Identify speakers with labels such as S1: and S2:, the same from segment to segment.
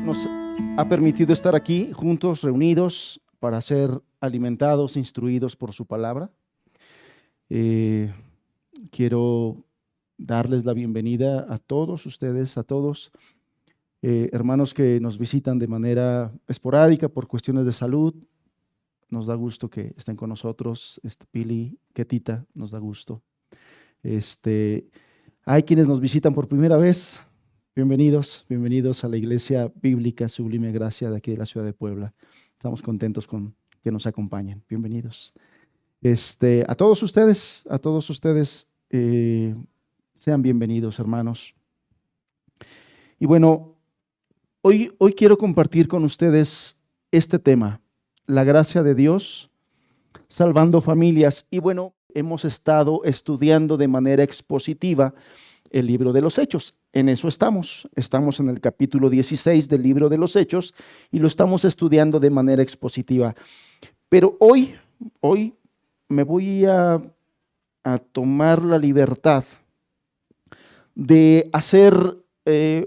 S1: nos ha permitido estar aquí juntos, reunidos, para ser alimentados, instruidos por su palabra. Quiero darles la bienvenida a todos ustedes, a todos hermanos que nos visitan de manera esporádica por cuestiones de salud. Nos da gusto que estén con nosotros. Pili, Ketita, nos da gusto. Hay quienes nos visitan por primera vez. Bienvenidos a la Iglesia Bíblica Sublime Gracia de aquí de la ciudad de Puebla. Estamos contentos con que nos acompañen. Bienvenidos. A todos ustedes, sean bienvenidos, hermanos. Y bueno, hoy quiero compartir con ustedes este tema, la gracia de Dios salvando familias. Y bueno, hemos estado estudiando de manera expositiva el libro de los Hechos. En eso estamos en el capítulo 16 del libro de los Hechos y lo estamos estudiando de manera expositiva. Pero hoy me voy a tomar la libertad de hacer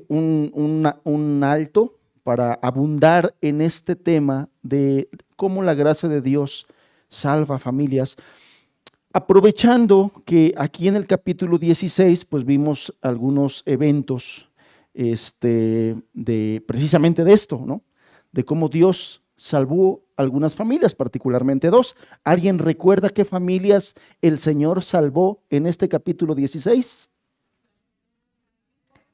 S1: un alto para abundar en este tema de cómo la gracia de Dios salva familias. Aprovechando que aquí en el capítulo 16 pues vimos algunos eventos precisamente de esto, ¿no? De cómo Dios salvó algunas familias, particularmente dos. ¿Alguien recuerda qué familias el Señor salvó en este capítulo 16?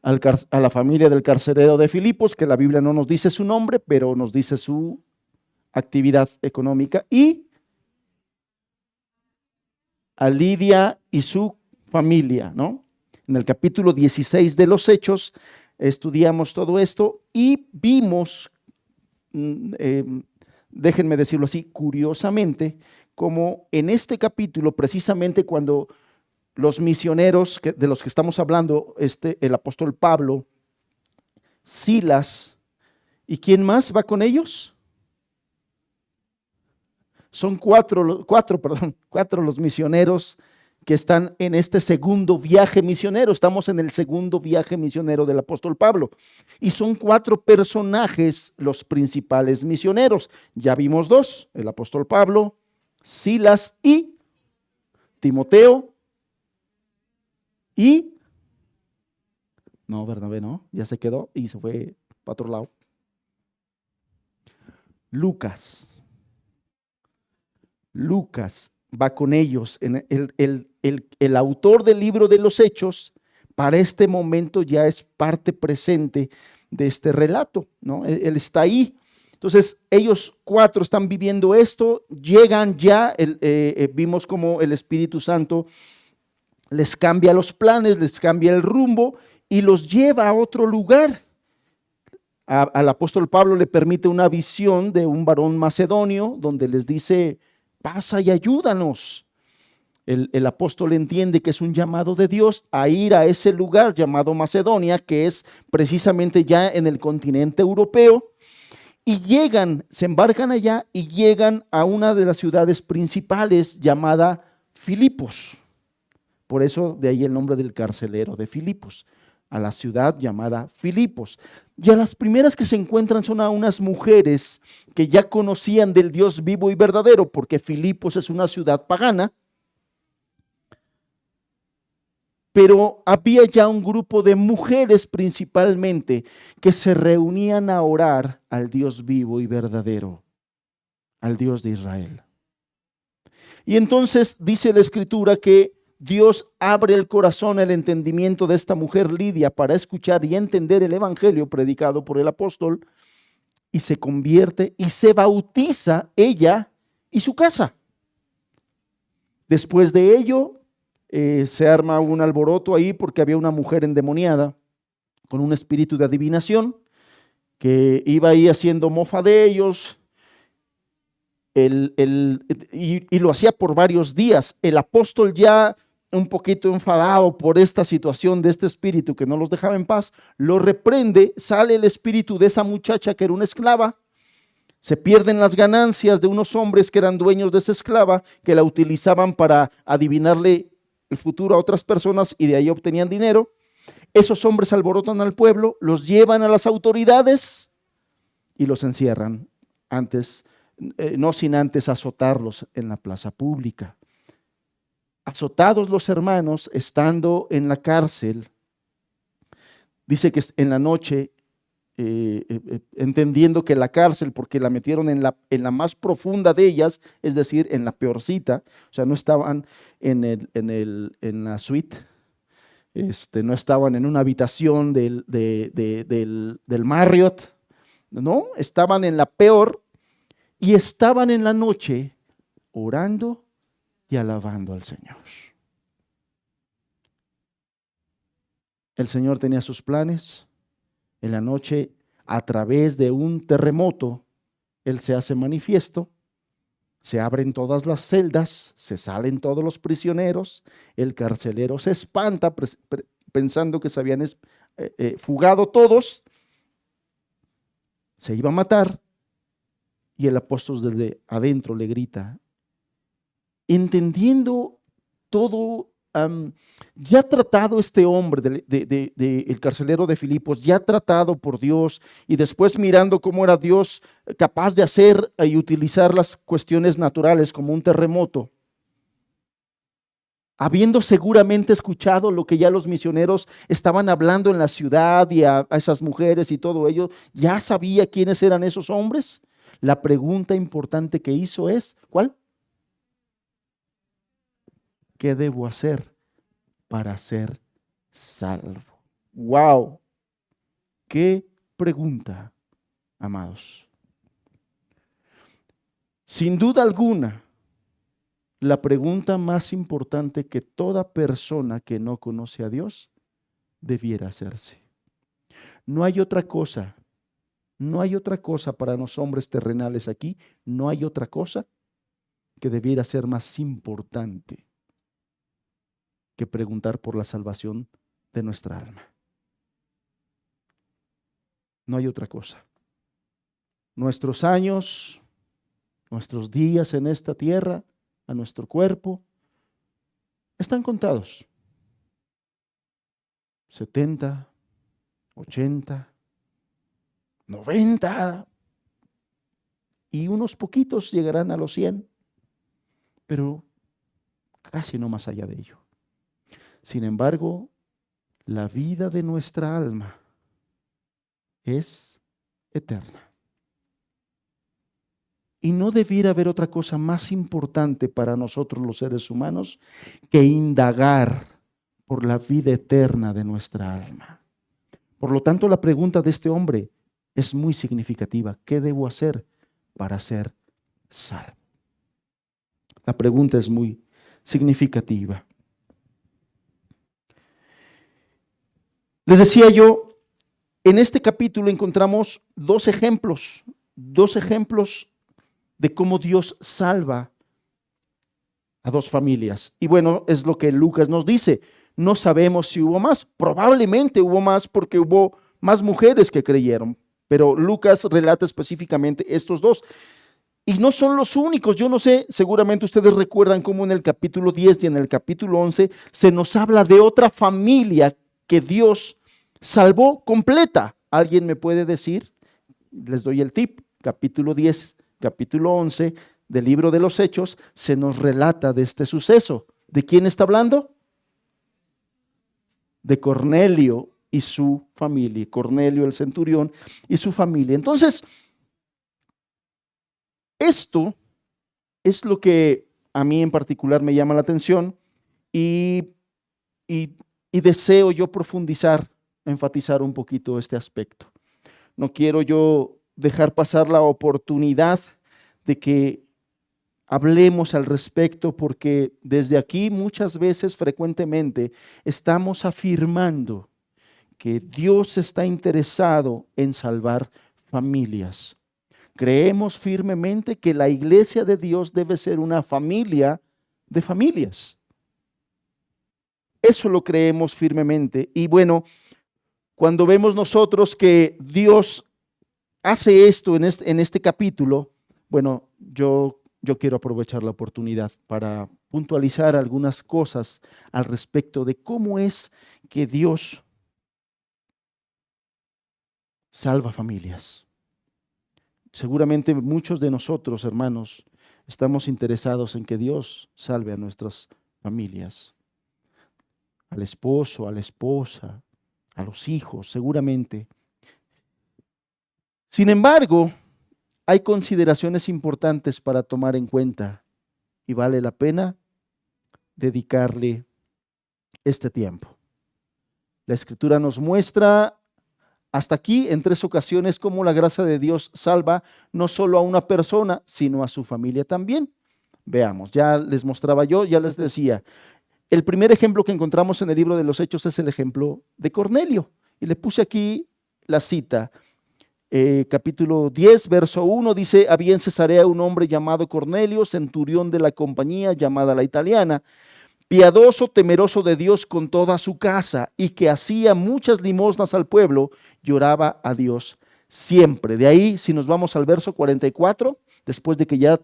S1: A la familia del carcelero de Filipos, que la Biblia no nos dice su nombre, pero nos dice su actividad económica, y a Lidia y su familia, ¿no? En el capítulo 16 de los Hechos estudiamos todo esto y vimos, déjenme decirlo así, curiosamente, como en este capítulo, precisamente cuando los misioneros de los que estamos hablando, el apóstol Pablo, Silas, ¿y quién más va con ellos? Son cuatro los misioneros que están en este segundo viaje misionero. Estamos en el segundo viaje misionero del apóstol Pablo. Y son 4 personajes los principales misioneros. Ya vimos 2, el apóstol Pablo, Silas y Timoteo. Y, no, Bernabé no, ya se quedó y se fue para otro lado. Lucas va con ellos. El autor del libro de los Hechos, para este momento ya es parte presente de este relato, ¿no? Él está ahí. Entonces, ellos 4 están viviendo esto, llegan ya, vimos como el Espíritu Santo les cambia los planes, les cambia el rumbo y los lleva a otro lugar. Al apóstol Pablo le permite una visión de un varón macedonio donde les dice: pasa y ayúdanos. El apóstol entiende que es un llamado de Dios a ir a ese lugar llamado Macedonia, que es precisamente ya en el continente europeo, y se embarcan allá y llegan a una de las ciudades principales llamada Filipos. Por eso de ahí el nombre del carcelero de Filipos, a la ciudad llamada Filipos. Y a las primeras que se encuentran son a unas mujeres que ya conocían del Dios vivo y verdadero, porque Filipos es una ciudad pagana. Pero había ya un grupo de mujeres principalmente que se reunían a orar al Dios vivo y verdadero, al Dios de Israel. Y entonces dice la Escritura que Dios abre el corazón, el entendimiento de esta mujer Lidia para escuchar y entender el evangelio predicado por el apóstol, y se convierte y se bautiza ella y su casa. Después de ello se arma un alboroto ahí porque había una mujer endemoniada con un espíritu de adivinación que iba ahí haciendo mofa de ellos. Y lo hacía por varios días. El apóstol, ya un poquito enfadado por esta situación de este espíritu que no los dejaba en paz, lo reprende. Sale el espíritu de esa muchacha que era una esclava. Se pierden las ganancias de unos hombres que eran dueños de esa esclava, que la utilizaban para adivinarle el futuro a otras personas y de ahí obtenían dinero. Esos hombres alborotan al pueblo, los llevan a las autoridades y los encierran no sin antes azotarlos en la plaza pública. Azotados los hermanos, estando en la cárcel, dice que en la noche, entendiendo que la cárcel, porque la metieron en la más profunda de ellas, es decir, en la peorcita, o sea, no estaban en la suite, no estaban en una habitación del Marriott, no, estaban en la peor y estaban en la noche orando y alabando al Señor. El Señor tenía sus planes. En la noche, a través de un terremoto, Él se hace manifiesto, se abren todas las celdas, se salen todos los prisioneros, el carcelero se espanta pensando que se habían fugado todos, se iba a matar, y el apóstol desde adentro le grita, entendiendo todo. Ya tratado este hombre, el carcelero de Filipos, ya tratado por Dios, y después mirando cómo era Dios capaz de hacer y utilizar las cuestiones naturales como un terremoto, habiendo seguramente escuchado lo que ya los misioneros estaban hablando en la ciudad y a esas mujeres y todo ello, ya sabía quiénes eran esos hombres. La pregunta importante que hizo es, ¿cuál? ¿Qué debo hacer para ser salvo? ¡Wow! ¡Qué pregunta, amados! Sin duda alguna, la pregunta más importante que toda persona que no conoce a Dios debiera hacerse. No hay otra cosa, no hay otra cosa para los hombres terrenales aquí, no hay otra cosa que debiera ser más importante que preguntar por la salvación de nuestra alma. No hay otra cosa. Nuestros años, nuestros días en esta tierra, a nuestro cuerpo, están contados. 70, 80, 90, y unos poquitos llegarán a los 100, pero casi no más allá de ello. Sin embargo, la vida de nuestra alma es eterna. Y no debiera haber otra cosa más importante para nosotros los seres humanos que indagar por la vida eterna de nuestra alma. Por lo tanto, la pregunta de este hombre es muy significativa. ¿Qué debo hacer para ser salvo? La pregunta es muy significativa. Les decía yo, en este capítulo encontramos dos ejemplos de cómo Dios salva a dos familias. Y bueno, es lo que Lucas nos dice. No sabemos si hubo más, probablemente hubo más porque hubo más mujeres que creyeron, pero Lucas relata específicamente estos dos. Y no son los únicos, yo no sé, seguramente ustedes recuerdan cómo en el capítulo 10 y en el capítulo 11 se nos habla de otra familia que Dios salvó completa. ¿Alguien me puede decir? Les doy el tip, capítulo 10, capítulo 11 del libro de los Hechos, se nos relata de este suceso. ¿De quién está hablando? De Cornelio y su familia, Cornelio el centurión y su familia. Entonces, esto es lo que a mí en particular me llama la atención y, y deseo yo profundizar, enfatizar un poquito este aspecto. No quiero yo dejar pasar la oportunidad de que hablemos al respecto, porque desde aquí muchas veces, frecuentemente, estamos afirmando que Dios está interesado en salvar familias. Creemos firmemente que la iglesia de Dios debe ser una familia de familias. Eso lo creemos firmemente. Y bueno, cuando vemos nosotros que Dios hace esto en este capítulo, bueno, yo quiero aprovechar la oportunidad para puntualizar algunas cosas al respecto de cómo es que Dios salva familias. Seguramente muchos de nosotros, hermanos, estamos interesados en que Dios salve a nuestras familias, al esposo, a la esposa, a los hijos, seguramente. Sin embargo, hay consideraciones importantes para tomar en cuenta y vale la pena dedicarle este tiempo. La Escritura nos muestra hasta aquí en 3 ocasiones cómo la gracia de Dios salva no solo a una persona, sino a su familia también. Veamos, ya les mostraba yo, ya les decía, el primer ejemplo que encontramos en el libro de los Hechos es el ejemplo de Cornelio. Y le puse aquí la cita. Capítulo 10, verso 1, dice: había en Cesarea un hombre llamado Cornelio, centurión de la compañía llamada la Italiana, piadoso, temeroso de Dios con toda su casa, y que hacía muchas limosnas al pueblo, lloraba a Dios siempre. De ahí, si nos vamos al verso 44, después de que ya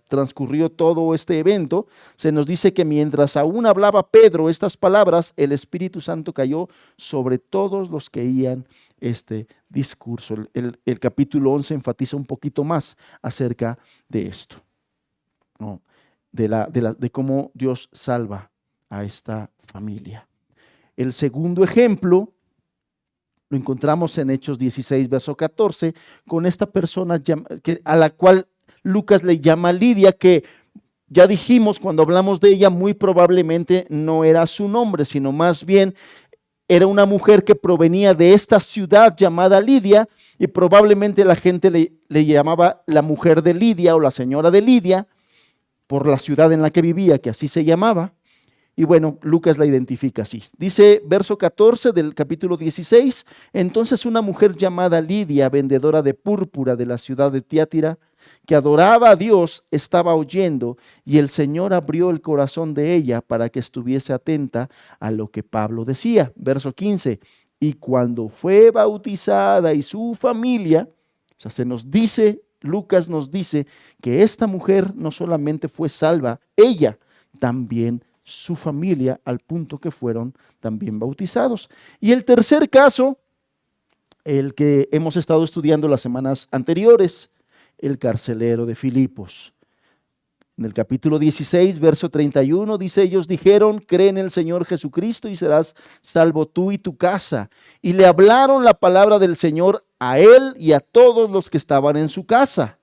S1: transcurrió todo este evento, se nos dice que mientras aún hablaba Pedro estas palabras, el Espíritu Santo cayó sobre todos los que oían este discurso. El capítulo 11 enfatiza un poquito más acerca de esto, ¿no? De cómo Dios salva a esta familia. El segundo ejemplo lo encontramos en Hechos 16, verso 14, con esta persona a la cual Lucas le llama Lidia, que ya dijimos cuando hablamos de ella, muy probablemente no era su nombre, sino más bien era una mujer que provenía de esta ciudad llamada Lidia, y probablemente la gente le llamaba la mujer de Lidia o la señora de Lidia, por la ciudad en la que vivía, que así se llamaba. Y bueno, Lucas la identifica así. Dice verso 14 del capítulo 16, entonces una mujer llamada Lidia, vendedora de púrpura de la ciudad de Tiatira, que adoraba a Dios, estaba oyendo, y el Señor abrió el corazón de ella para que estuviese atenta a lo que Pablo decía. Verso 15, y cuando fue bautizada y su familia, o sea, se nos dice, Lucas nos dice que esta mujer no solamente fue salva, ella también su familia, al punto que fueron también bautizados. Y el tercer caso, el que hemos estado estudiando las semanas anteriores, el carcelero de Filipos. En el capítulo 16, verso 31, dice: ellos dijeron, cree en el Señor Jesucristo y serás salvo tú y tu casa. Y le hablaron la palabra del Señor a él y a todos los que estaban en su casa.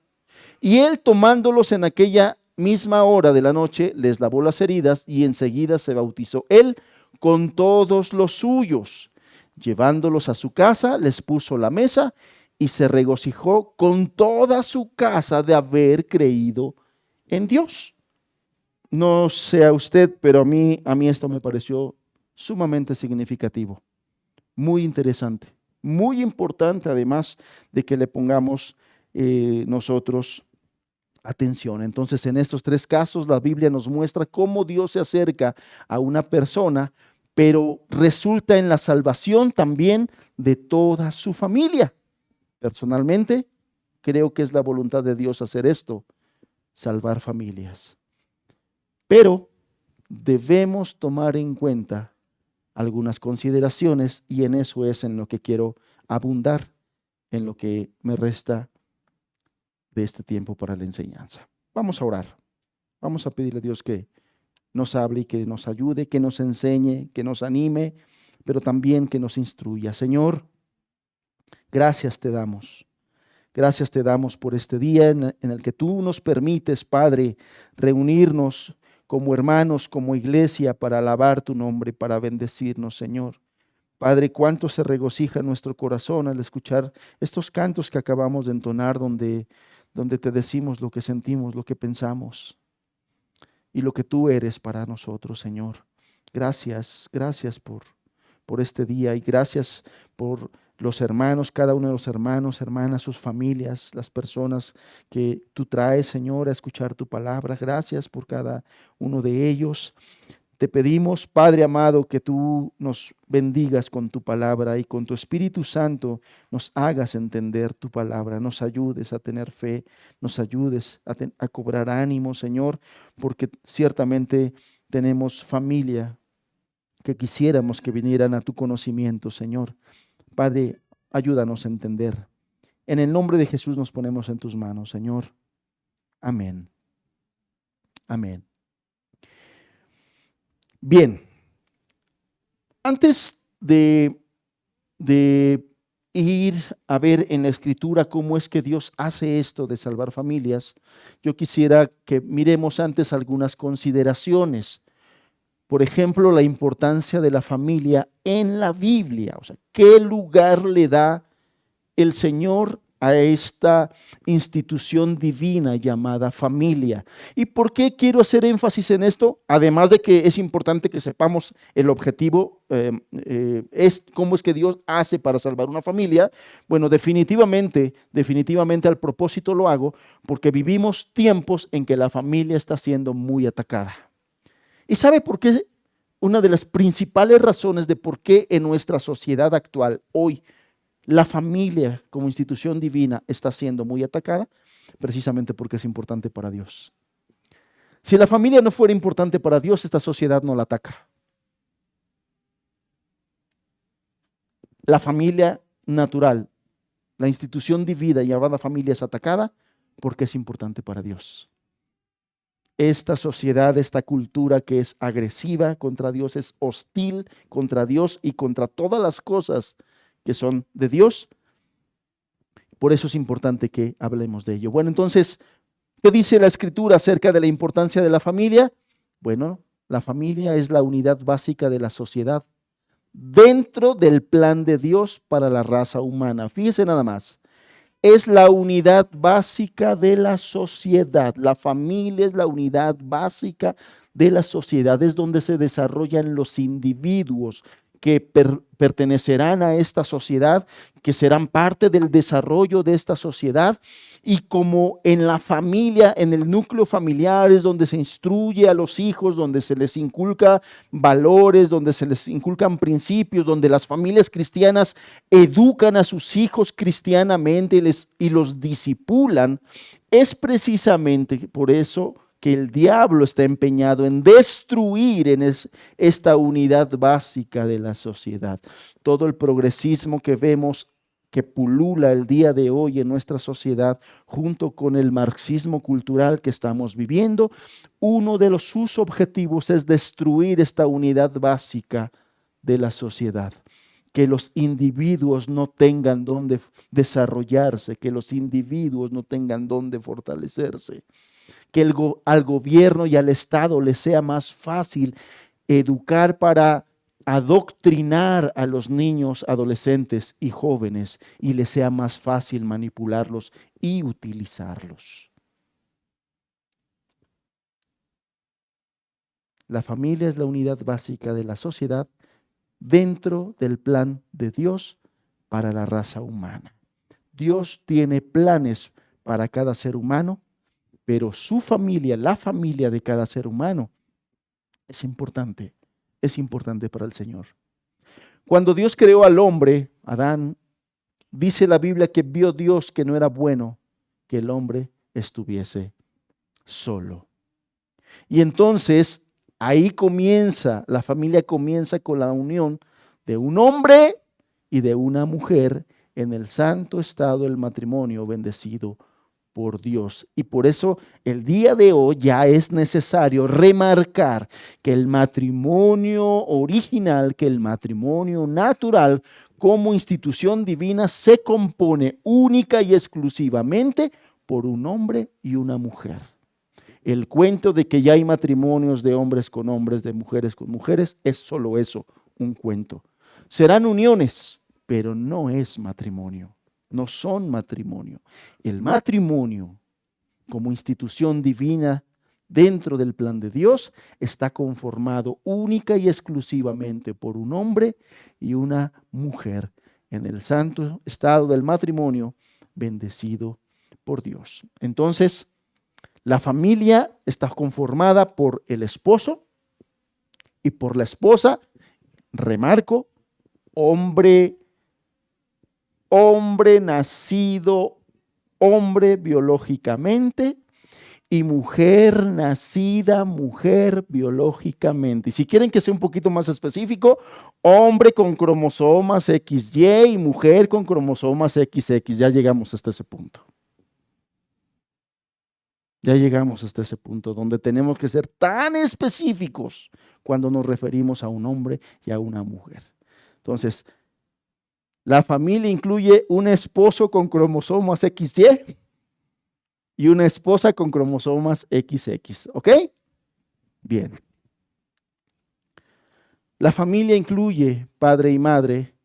S1: Y él, tomándolos en aquella misma hora de la noche, les lavó las heridas y enseguida se bautizó él con todos los suyos. Llevándolos a su casa, les puso la mesa y se regocijó con toda su casa de haber creído en Dios. No sé a usted, pero a mí esto me pareció sumamente significativo, muy interesante, muy importante, además de que le pongamos nosotros atención. Entonces, en estos 3 casos, la Biblia nos muestra cómo Dios se acerca a una persona, pero resulta en la salvación también de toda su familia. Personalmente, creo que es la voluntad de Dios hacer esto, salvar familias. Pero debemos tomar en cuenta algunas consideraciones, y en eso es en lo que quiero abundar en lo que me resta de este tiempo para la enseñanza. Vamos a orar. Vamos a pedirle a Dios que nos hable y que nos ayude, que nos enseñe, que nos anime, pero también que nos instruya. Señor, gracias te damos. Gracias te damos por este día en el que tú nos permites, Padre, reunirnos como hermanos, como iglesia, para alabar tu nombre, para bendecirnos, Señor. Padre, cuánto se regocija nuestro corazón al escuchar estos cantos que acabamos de entonar, donde te decimos lo que sentimos, lo que pensamos y lo que tú eres para nosotros, Señor. Gracias, gracias por este día, y gracias por los hermanos, cada uno de los hermanos, hermanas, sus familias, las personas que tú traes, Señor, a escuchar tu palabra. Gracias por cada uno de ellos. Te pedimos, Padre amado, que tú nos bendigas con tu palabra y con tu Espíritu Santo nos hagas entender tu palabra, nos ayudes a tener fe, nos ayudes a cobrar ánimo, Señor, porque ciertamente tenemos familia que quisiéramos que vinieran a tu conocimiento, Señor. Padre, ayúdanos a entender. En el nombre de Jesús nos ponemos en tus manos, Señor. Amén. Amén. Bien, antes de ir a ver en la Escritura cómo es que Dios hace esto de salvar familias, yo quisiera que miremos antes algunas consideraciones. Por ejemplo, la importancia de la familia en la Biblia. O sea, ¿qué lugar le da el Señor a esta institución divina llamada familia? ¿Y por qué quiero hacer énfasis en esto? Además de que es importante que sepamos el objetivo, es cómo es que Dios hace para salvar una familia. Bueno, definitivamente al propósito lo hago porque vivimos tiempos en que la familia está siendo muy atacada. ¿Y sabe por qué? Una de las principales razones de por qué en nuestra sociedad actual, hoy, la familia como institución divina está siendo muy atacada, precisamente porque es importante para Dios. Si la familia no fuera importante para Dios, esta sociedad no la ataca. La familia natural, la institución divina llamada familia es atacada porque es importante para Dios. Esta sociedad, esta cultura que es agresiva contra Dios, es hostil contra Dios y contra todas las cosas que son de Dios. Por eso es importante que hablemos de ello. Bueno, entonces, ¿qué dice la Escritura acerca de la importancia de la familia? Bueno, la familia es la unidad básica de la sociedad dentro del plan de Dios para la raza humana. Fíjese nada más. Es la unidad básica de la sociedad. La familia es la unidad básica de la sociedad. Es donde se desarrollan los individuos que pertenecerán a esta sociedad, que serán parte del desarrollo de esta sociedad. Y como en la familia, en el núcleo familiar es donde se instruye a los hijos, donde se les inculca valores, donde se les inculcan principios, donde las familias cristianas educan a sus hijos cristianamente y los disipulan, es precisamente por eso que el diablo está empeñado en destruir esta unidad básica de la sociedad. Todo el progresismo que vemos que pulula el día de hoy en nuestra sociedad, junto con el marxismo cultural que estamos viviendo, uno de sus objetivos es destruir esta unidad básica de la sociedad. Que los individuos no tengan dónde desarrollarse, que los individuos no tengan dónde fortalecerse. Que al gobierno y al Estado les sea más fácil educar para adoctrinar a los niños, adolescentes y jóvenes y les sea más fácil manipularlos y utilizarlos. La familia es la unidad básica de la sociedad dentro del plan de Dios para la raza humana. Dios tiene planes para cada ser humano, pero su familia, la familia de cada ser humano, es importante para el Señor. Cuando Dios creó al hombre, Adán, dice la Biblia que vio Dios que no era bueno que el hombre estuviese solo. Y entonces ahí comienza, la familia comienza con la unión de un hombre y de una mujer en el santo estado del matrimonio bendecido por Dios. Y por eso el día de hoy ya es necesario remarcar que el matrimonio original, que el matrimonio natural como institución divina se compone única y exclusivamente por un hombre y una mujer. El cuento de que ya hay matrimonios de hombres con hombres, de mujeres con mujeres, es solo eso, un cuento. Serán uniones, pero no es matrimonio. No son matrimonio. El matrimonio, como institución divina dentro del plan de Dios, está conformado única y exclusivamente por un hombre y una mujer en el santo estado del matrimonio bendecido por Dios. Entonces, la familia está conformada por el esposo y por la esposa, remarco, hombre nacido, hombre biológicamente, y mujer nacida, mujer biológicamente. Y si quieren que sea un poquito más específico, hombre con cromosomas XY y mujer con cromosomas XX. Ya llegamos hasta ese punto. Ya llegamos hasta ese punto donde tenemos que ser tan específicos cuando nos referimos a un hombre y a una mujer. Entonces, la familia incluye un esposo con cromosomas XY y una esposa con cromosomas XX, ¿ok? Bien. La familia incluye padre y madre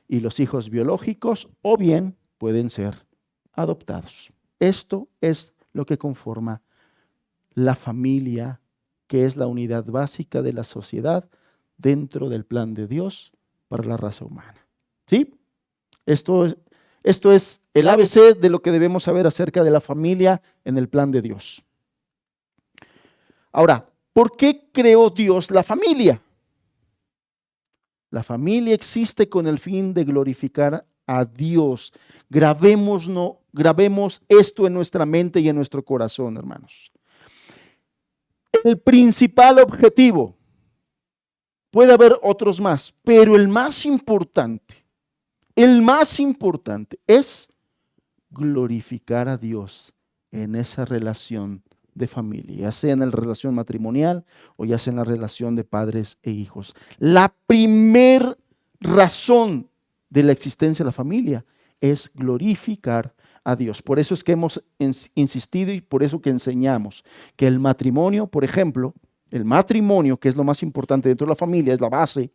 S1: y los hijos biológicos o bien pueden ser adoptados. Esto es lo que conforma la familia, que es la unidad básica de la sociedad dentro del plan de Dios para la raza humana. ¿Sí? Esto es el ABC de lo que debemos saber acerca de la familia en el plan de Dios. Ahora, ¿por qué creó Dios la familia? La familia existe con el fin de glorificar a Dios. Grabemos esto en nuestra mente y en nuestro corazón, hermanos. El principal objetivo, puede haber otros más, pero el más importante es glorificar a Dios en esa relación de familia, ya sea en la relación matrimonial o ya sea en la relación de padres e hijos. La primer razón de la existencia de la familia es glorificar a Dios. Por eso es que hemos insistido y por eso que enseñamos que el matrimonio, por ejemplo, el matrimonio, que es lo más importante dentro de la familia, es la base.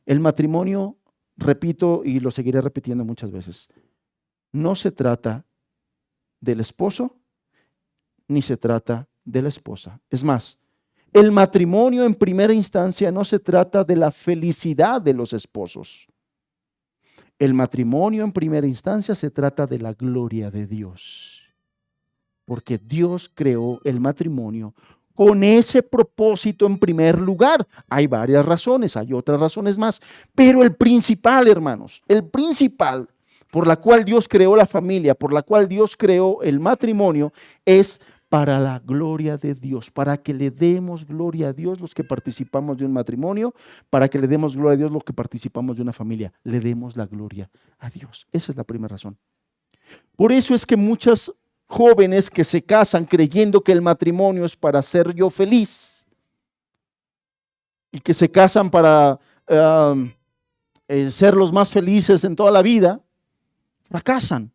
S1: El matrimonio, repito y lo seguiré repitiendo muchas veces, no se trata del esposo ni se trata de la esposa. Es más, el matrimonio en primera instancia no se trata de la felicidad de los esposos. El matrimonio en primera instancia se trata de la gloria de Dios. Porque Dios creó el matrimonio con ese propósito en primer lugar. Hay varias razones, hay otras razones más, pero el principal, hermanos, el principal por la cual Dios creó la familia, por la cual Dios creó el matrimonio, es para la gloria de Dios, para que le demos gloria a Dios los que participamos de un matrimonio, para que le demos gloria a Dios los que participamos de una familia, le demos la gloria a Dios. Esa es la primera razón. Por eso es que muchas jóvenes que se casan creyendo que el matrimonio es para ser yo feliz y que se casan para ser los más felices en toda la vida, fracasan.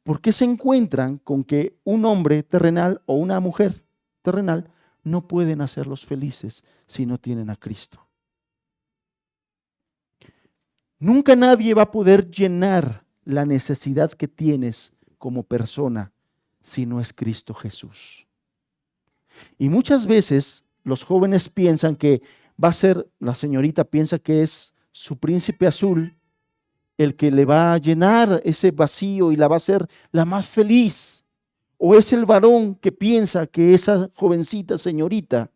S1: Porque se encuentran con que un hombre terrenal o una mujer terrenal no pueden hacerlos felices si no tienen a Cristo. Nunca nadie va a poder llenar la necesidad que tienes como persona si no es Cristo Jesús. Y muchas veces los jóvenes piensan que va a ser, la señorita piensa que es su príncipe azul el que le va a llenar ese vacío y la va a hacer la más feliz. O es el varón que piensa que esa jovencita señorita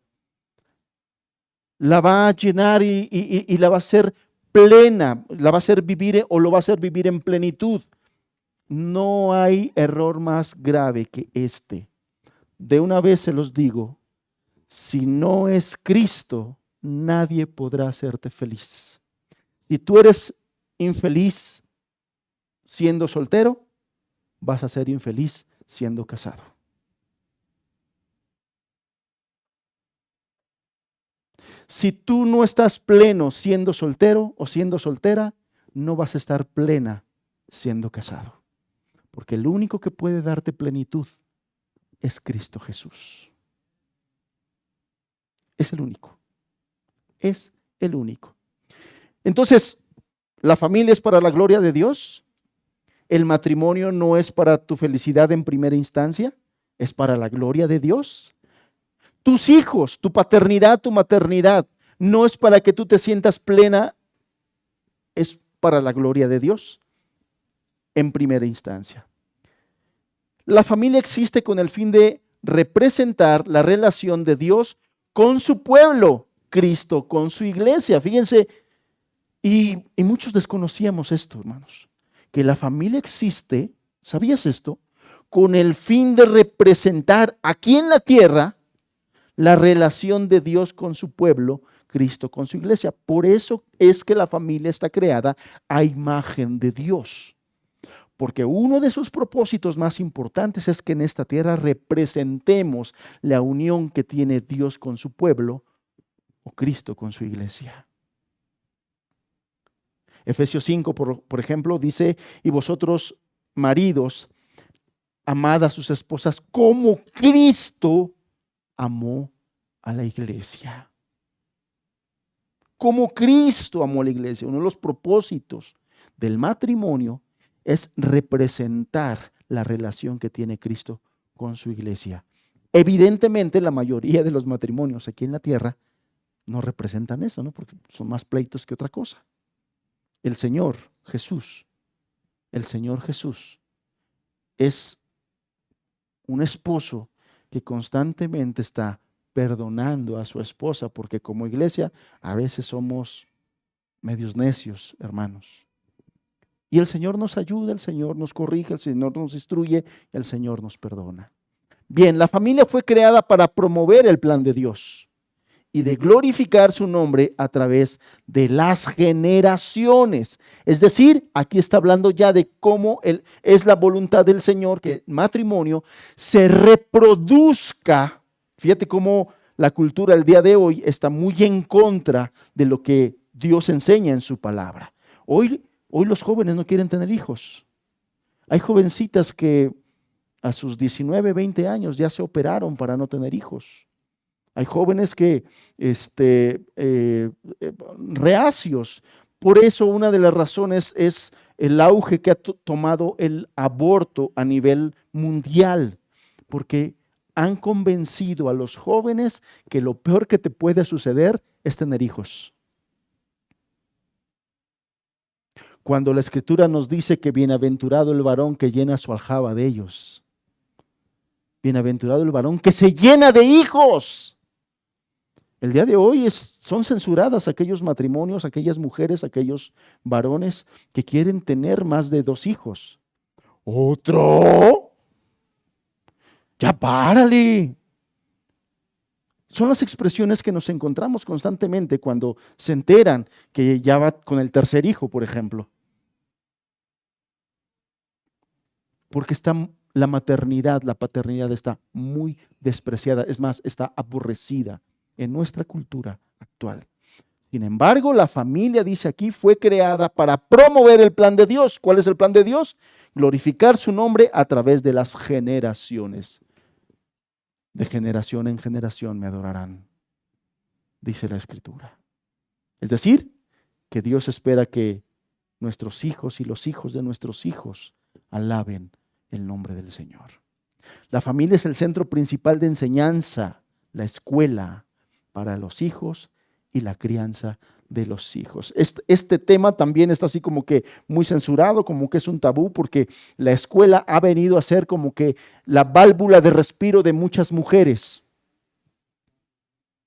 S1: la va a llenar y la va a hacer plena, la va a hacer vivir o lo va a hacer vivir en plenitud. No hay error más grave que este. De una vez se los digo, si no es Cristo, nadie podrá hacerte feliz. Si tú eres infeliz siendo soltero, vas a ser infeliz siendo casado. Si tú no estás pleno siendo soltero o siendo soltera, no vas a estar plena siendo casado. Porque el único que puede darte plenitud es Cristo Jesús. Es el único. Es el único. Entonces, la familia es para la gloria de Dios. El matrimonio no es para tu felicidad en primera instancia, es para la gloria de Dios. Tus hijos, tu paternidad, tu maternidad, no es para que tú te sientas plena, es para la gloria de Dios en primera instancia. La familia existe con el fin de representar la relación de Dios con su pueblo, Cristo con su iglesia. Fíjense, y muchos desconocíamos esto, hermanos, que la familia existe, ¿sabías esto? con el fin de representar aquí en la tierra la relación de Dios con su pueblo, Cristo con su iglesia. Por eso es que la familia está creada a imagen de Dios. Porque uno de sus propósitos más importantes es que en esta tierra representemos la unión que tiene Dios con su pueblo o Cristo con su iglesia. Efesios 5, por ejemplo, dice: y vosotros, maridos, amad a sus esposas como Cristo amó a la iglesia. Como Cristo amó a la iglesia. Uno de los propósitos del matrimonio es representar la relación que tiene Cristo con su iglesia. Evidentemente, la mayoría de los matrimonios aquí en la tierra no representan eso, ¿no? Porque son más pleitos que otra cosa. El Señor Jesús es un esposo que constantemente está perdonando a su esposa, porque como iglesia a veces somos medios necios, hermanos. Y el Señor nos ayuda, el Señor nos corrige, el Señor nos instruye, el Señor nos perdona. Bien, la familia fue creada para promover el plan de Dios y de glorificar su nombre a través de las generaciones. Es decir, aquí está hablando ya de cómo es la voluntad del Señor que el matrimonio se reproduzca. Fíjate cómo la cultura el día de hoy está muy en contra de lo que Dios enseña en su palabra. Hoy los jóvenes no quieren tener hijos. Hay jovencitas que a sus 19, 20 años ya se operaron para no tener hijos. Hay jóvenes que reacios. Por eso una de las razones es el auge que ha tomado el aborto a nivel mundial, porque han convencido a los jóvenes que lo peor que te puede suceder es tener hijos. Cuando la Escritura nos dice que bienaventurado el varón que llena su aljaba de ellos. Bienaventurado el varón que se llena de hijos. El día de hoy son censuradas aquellos matrimonios, aquellas mujeres, aquellos varones que quieren tener más de 2 hijos. ¿Otro? Ya párale. Son las expresiones que nos encontramos constantemente cuando se enteran que ya va con el 3er hijo, por ejemplo. Porque la maternidad, la paternidad está muy despreciada, es más, está aborrecida en nuestra cultura actual. Sin embargo, la familia, dice aquí, fue creada para promover el plan de Dios. ¿Cuál es el plan de Dios? Glorificar su nombre a través de las generaciones. De generación en generación me adorarán, dice la Escritura. Es decir, que Dios espera que nuestros hijos y los hijos de nuestros hijos alaben el nombre del Señor. La familia es el centro principal de enseñanza, la escuela para los hijos y la crianza de los hijos. Este tema también está así como que muy censurado, como que es un tabú, porque la escuela ha venido a ser como que la válvula de respiro de muchas mujeres.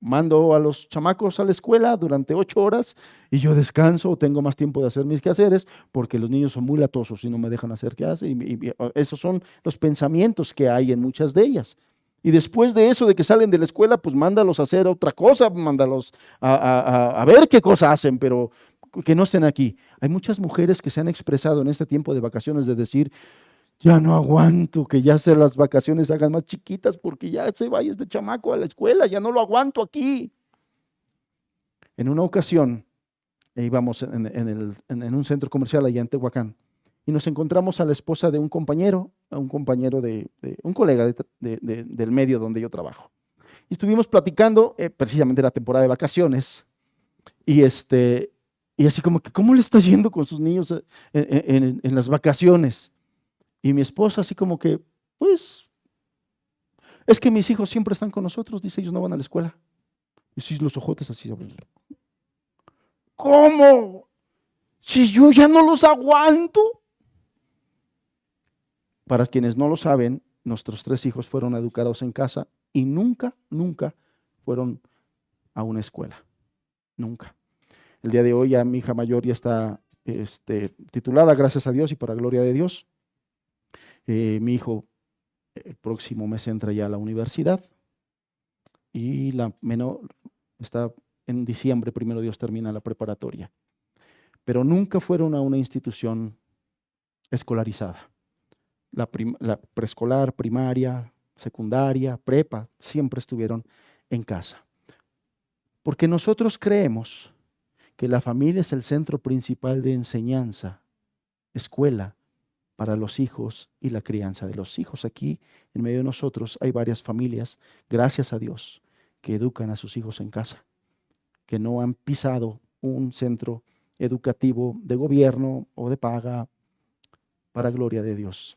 S1: Mando a los chamacos a la escuela durante 8 horas y yo descanso o tengo más tiempo de hacer mis quehaceres porque los niños son muy latosos y no me dejan hacer quehaceres. Y esos son los pensamientos que hay en muchas de ellas. Y después de eso, de que salen de la escuela, pues mándalos a hacer otra cosa, mándalos a ver qué cosa hacen, pero que no estén aquí. Hay muchas mujeres que se han expresado en este tiempo de vacaciones de decir: ya no aguanto que ya se las vacaciones hagan más chiquitas porque ya se vaya este chamaco a la escuela, ya no lo aguanto aquí. En una ocasión íbamos en un centro comercial allá en Tehuacán y nos encontramos a la esposa de un compañero de un colega del medio donde yo trabajo. Y estuvimos platicando, precisamente la temporada de vacaciones, y así como que, ¿cómo le está yendo con sus niños en las vacaciones? Y mi esposa así como que, pues, es que mis hijos siempre están con nosotros, dice, ellos no van a la escuela. Y si los ojotes así. ¿Cómo? Si yo ya no los aguanto. Para quienes no lo saben, nuestros 3 hijos fueron educados en casa y nunca fueron a una escuela. Nunca. El día de hoy ya mi hija mayor ya está titulada, gracias a Dios y para gloria de Dios. Mi hijo El próximo mes entra ya a la universidad y la menor está en diciembre, primero Dios, termina la preparatoria. Pero nunca fueron a una institución escolarizada. La preescolar, primaria, secundaria, prepa, siempre estuvieron en casa. Porque nosotros creemos que la familia es el centro principal de enseñanza, escuela para los hijos y la crianza de los hijos. Aquí, en medio de nosotros, hay varias familias, gracias a Dios, que educan a sus hijos en casa, que no han pisado un centro educativo de gobierno o de paga, para gloria de Dios.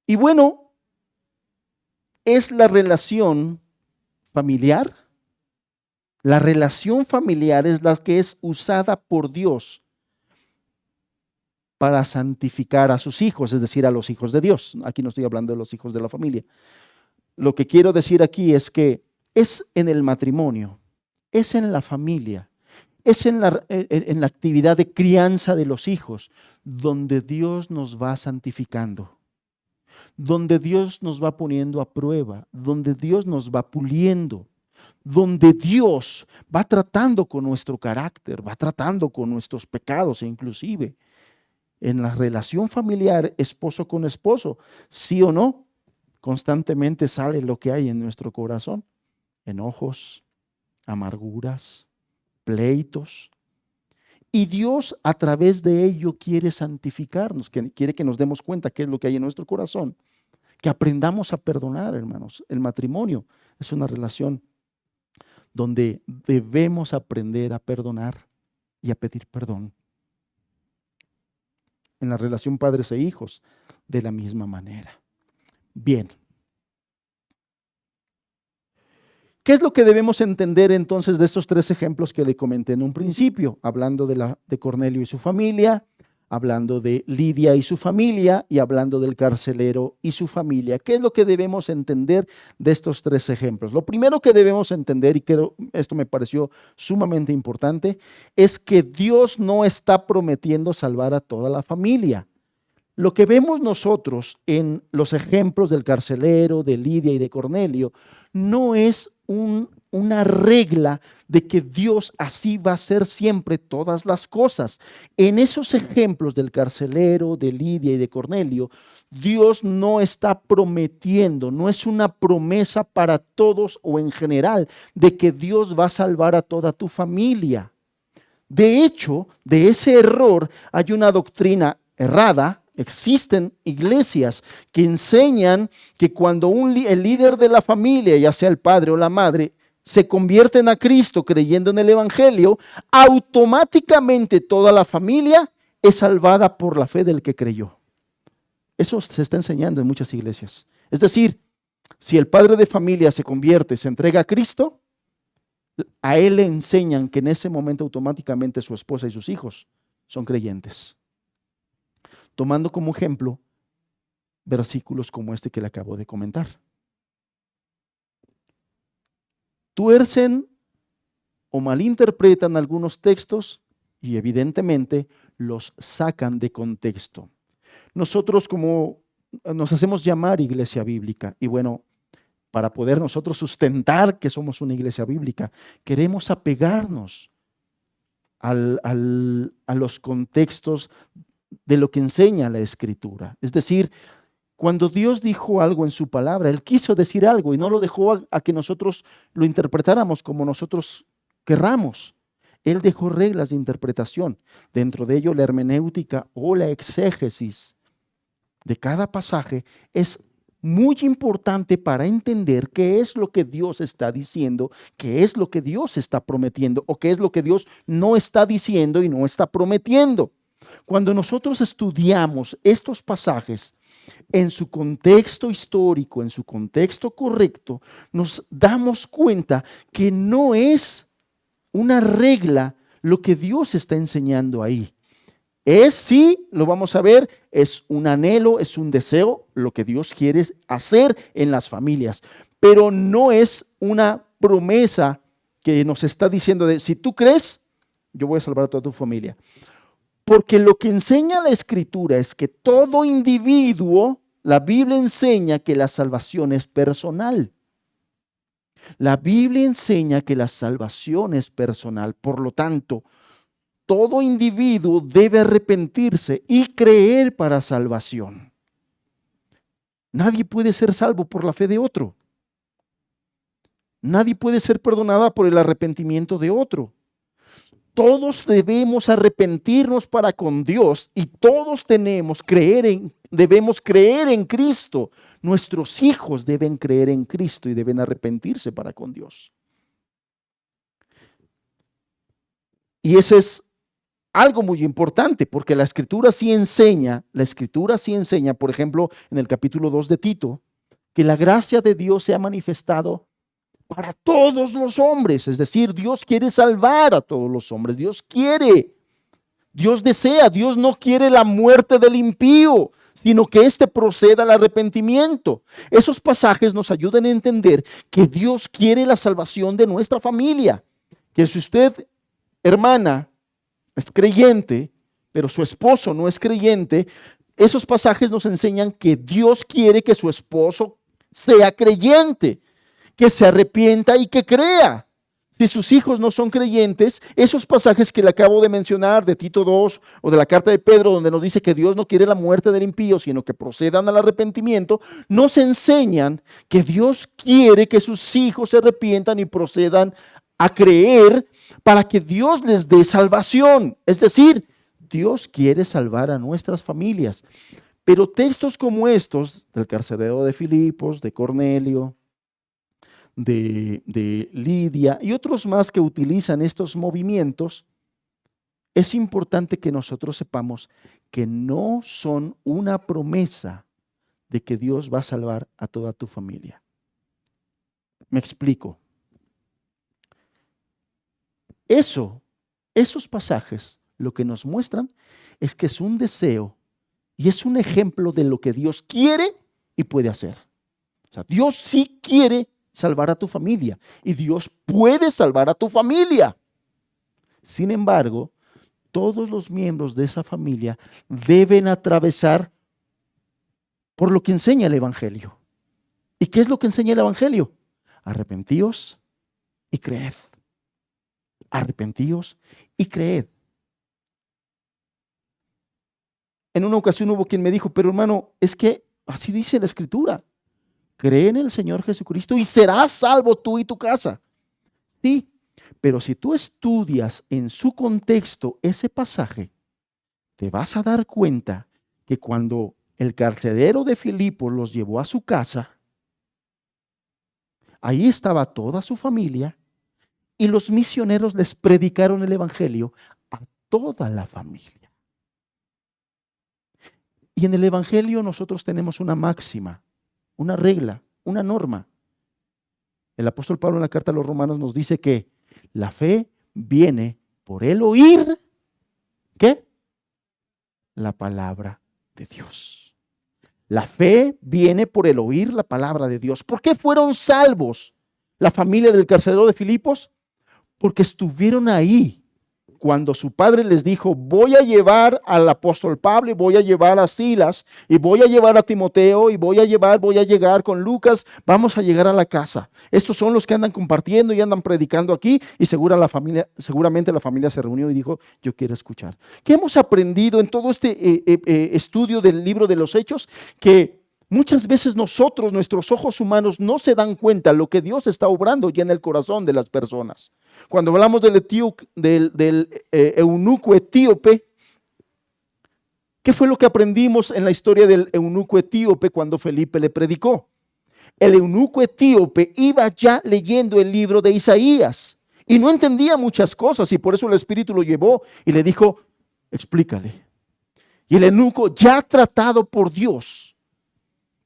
S1: Y bueno, es la relación familiar. La relación familiar es la que es usada por Dios para santificar a sus hijos, es decir, a los hijos de Dios. Aquí no estoy hablando de los hijos de la familia. Lo que quiero decir aquí es que es en el matrimonio, es en la familia, es en la actividad de crianza de los hijos, donde Dios nos va santificando, donde Dios nos va poniendo a prueba, donde Dios nos va puliendo, donde Dios va tratando con nuestro carácter, va tratando con nuestros pecados, e inclusive en la relación familiar, esposo con esposo, sí o no, constantemente sale lo que hay en nuestro corazón: enojos, amarguras, pleitos. Y Dios a través de ello quiere santificarnos, quiere que nos demos cuenta qué es lo que hay en nuestro corazón, que aprendamos a perdonar, hermanos. El matrimonio es una relación donde debemos aprender a perdonar y a pedir perdón. En la relación padres e hijos, de la misma manera. Bien. ¿Qué es lo que debemos entender entonces de estos tres ejemplos que le comenté en un principio? Hablando de Cornelio y su familia, hablando de Lidia y su familia y hablando del carcelero y su familia. ¿Qué es lo que debemos entender de estos tres ejemplos? Lo primero que debemos entender, y esto me pareció sumamente importante, es que Dios no está prometiendo salvar a toda la familia. Lo que vemos nosotros en los ejemplos del carcelero, de Lidia y de Cornelio, no es una regla de que Dios así va a hacer siempre todas las cosas. En esos ejemplos del carcelero, de Lidia y de Cornelio, Dios no está prometiendo, no es una promesa para todos o en general de que Dios va a salvar a toda tu familia. De hecho, de ese error hay una doctrina errada. Existen iglesias que enseñan que cuando el líder de la familia, ya sea el padre o la madre, se convierten a Cristo creyendo en el Evangelio, automáticamente toda la familia es salvada por la fe del que creyó. Eso se está enseñando en muchas iglesias. Es decir, si el padre de familia se convierte, se entrega a Cristo, a él le enseñan que en ese momento automáticamente su esposa y sus hijos son creyentes. Tomando como ejemplo versículos como este que le acabo de comentar. Tuercen o malinterpretan algunos textos y evidentemente los sacan de contexto. Nosotros, como nos hacemos llamar iglesia bíblica, y bueno, para poder nosotros sustentar que somos una iglesia bíblica, queremos apegarnos a los contextos de lo que enseña la Escritura. Es decir, cuando Dios dijo algo en su palabra, Él quiso decir algo y no lo dejó a que nosotros lo interpretáramos como nosotros querramos. Él dejó reglas de interpretación. Dentro de ello, la hermenéutica o la exégesis de cada pasaje es muy importante para entender qué es lo que Dios está diciendo, qué es lo que Dios está prometiendo o qué es lo que Dios no está diciendo y no está prometiendo. Cuando nosotros estudiamos estos pasajes en su contexto histórico, en su contexto correcto, nos damos cuenta que no es una regla lo que Dios está enseñando ahí. Sí, lo vamos a ver, es un anhelo, es un deseo, lo que Dios quiere hacer en las familias, pero no es una promesa que nos está diciendo de si tú crees, yo voy a salvar a toda tu familia. Porque lo que enseña la Escritura es que todo individuo, la Biblia enseña que la salvación es personal. La Biblia enseña que la salvación es personal. Por lo tanto, todo individuo debe arrepentirse y creer para salvación. Nadie puede ser salvo por la fe de otro. Nadie puede ser perdonada por el arrepentimiento de otro. Todos debemos arrepentirnos para con Dios y todos debemos creer en Cristo. Nuestros hijos deben creer en Cristo y deben arrepentirse para con Dios. Y ese es algo muy importante, porque la Escritura sí enseña, por ejemplo, en el capítulo 2 de Tito, que la gracia de Dios se ha manifestado para todos los hombres. Es decir, Dios quiere salvar a todos los hombres. Dios desea, Dios no quiere la muerte del impío, sino que éste proceda al arrepentimiento. Esos pasajes nos ayudan a entender que Dios quiere la salvación de nuestra familia. Que si usted, hermana, es creyente, pero su esposo no es creyente, esos pasajes nos enseñan que Dios quiere que su esposo sea creyente, que se arrepienta y que crea. Si sus hijos no son creyentes, esos pasajes que le acabo de mencionar de Tito 2 o de la carta de Pedro, donde nos dice que Dios no quiere la muerte del impío, sino que procedan al arrepentimiento, nos enseñan que Dios quiere que sus hijos se arrepientan y procedan a creer para que Dios les dé salvación. Es decir, Dios quiere salvar a nuestras familias. Pero textos como estos, del carcelero de Filipos, de Cornelio, de Lidia y otros más que utilizan estos movimientos, es importante que nosotros sepamos que no son una promesa de que Dios va a salvar a toda tu familia. Me explico. Esos pasajes lo que nos muestran es que es un deseo y es un ejemplo de lo que Dios quiere y puede hacer. O sea, Dios sí quiere salvar a tu familia y Dios puede salvar a tu familia. Sin embargo, todos los miembros de esa familia deben atravesar por lo que enseña el Evangelio. ¿Y qué es lo que enseña el Evangelio? Arrepentíos y creed. Arrepentíos y creed. En una ocasión hubo quien me dijo, pero hermano, es que así dice la Escritura. Cree en el Señor Jesucristo y serás salvo tú y tu casa. Sí, pero si tú estudias en su contexto ese pasaje, te vas a dar cuenta que cuando el carcelero de Filipos los llevó a su casa, ahí estaba toda su familia y los misioneros les predicaron el Evangelio a toda la familia. Y en el Evangelio nosotros tenemos una máxima, una regla, una norma. El apóstol Pablo en la carta a los Romanos nos dice que la fe viene por el oír, ¿qué? La palabra de Dios. La fe viene por el oír la palabra de Dios. ¿Por qué fueron salvos la familia del carcelero de Filipos? Porque estuvieron ahí cuando su padre les dijo, voy a llevar al apóstol Pablo y voy a llevar a Silas y voy a llevar a Timoteo y voy a llegar con Lucas, vamos a llegar a la casa. Estos son los que andan compartiendo y andan predicando aquí y seguramente la familia se reunió y dijo, yo quiero escuchar. ¿Qué hemos aprendido en todo este estudio del libro de los Hechos? Que muchas veces nuestros ojos humanos no se dan cuenta lo que Dios está obrando ya en el corazón de las personas. Cuando hablamos del eunuco etíope, ¿qué fue lo que aprendimos en la historia del eunuco etíope cuando Felipe le predicó? El eunuco etíope iba ya leyendo el libro de Isaías y no entendía muchas cosas y por eso el Espíritu lo llevó y le dijo, explícale. Y el eunuco, ya tratado por Dios,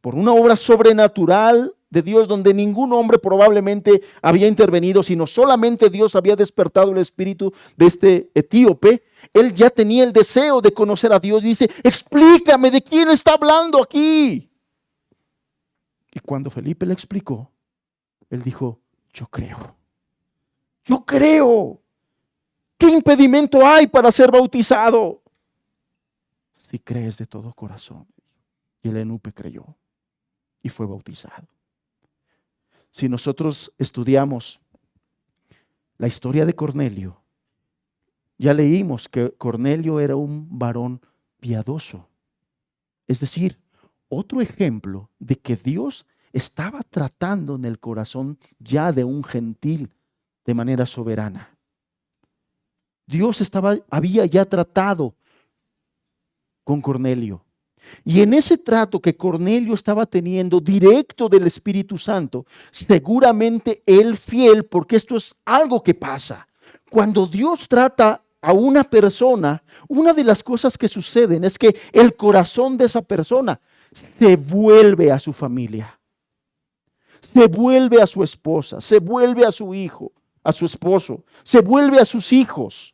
S1: por una obra sobrenatural de Dios donde ningún hombre probablemente había intervenido, sino solamente Dios había despertado el espíritu de este etíope, él ya tenía el deseo de conocer a Dios y dice, explícame de quién está hablando aquí. Y cuando Felipe le explicó, él dijo, yo creo. ¿Qué impedimento hay para ser bautizado? si crees de todo corazón. Y el eunuco creyó y fue bautizado. Si nosotros estudiamos la historia de Cornelio, ya leímos que Cornelio era un varón piadoso. Es decir, otro ejemplo de que Dios estaba tratando en el corazón ya de un gentil de manera soberana. Dios había ya tratado con Cornelio. Y en ese trato que Cornelio estaba teniendo directo del Espíritu Santo, seguramente él fiel, porque esto es algo que pasa. Cuando Dios trata a una persona, una de las cosas que suceden es que el corazón de esa persona se vuelve a su familia, se vuelve a su esposa, se vuelve a su hijo, a su esposo, se vuelve a sus hijos.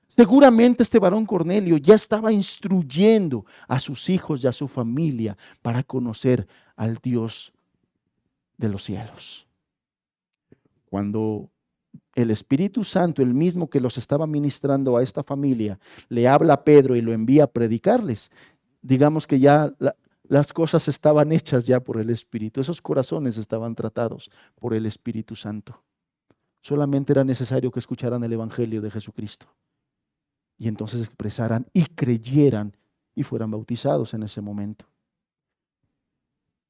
S1: Seguramente este varón Cornelio ya estaba instruyendo a sus hijos y a su familia para conocer al Dios de los cielos. Cuando el Espíritu Santo, el mismo que los estaba ministrando a esta familia, le habla a Pedro y lo envía a predicarles, digamos que ya las cosas estaban hechas ya por el Espíritu. Esos corazones estaban tratados por el Espíritu Santo. Solamente era necesario que escucharan el Evangelio de Jesucristo. Y entonces expresaran y creyeran y fueran bautizados en ese momento.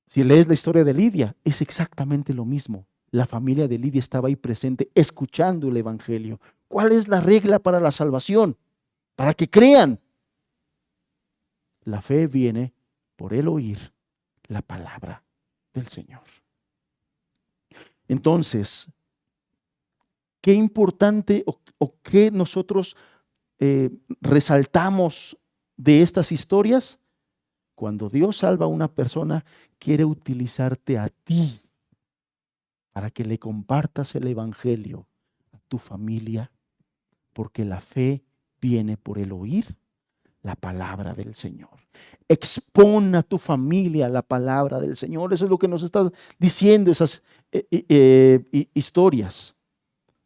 S1: Si lees la historia de Lidia, es exactamente lo mismo. La familia de Lidia estaba ahí presente, escuchando el Evangelio. ¿Cuál es la regla para la salvación? Para que crean. La fe viene por el oír la palabra del Señor. Entonces, qué importante o qué nosotros resaltamos de estas historias. Cuando Dios salva a una persona, quiere utilizarte a ti para que le compartas el Evangelio a tu familia, porque la fe viene por el oír la palabra del Señor. Expon a tu familia la palabra del Señor. Eso es lo que nos está diciendo esas historias.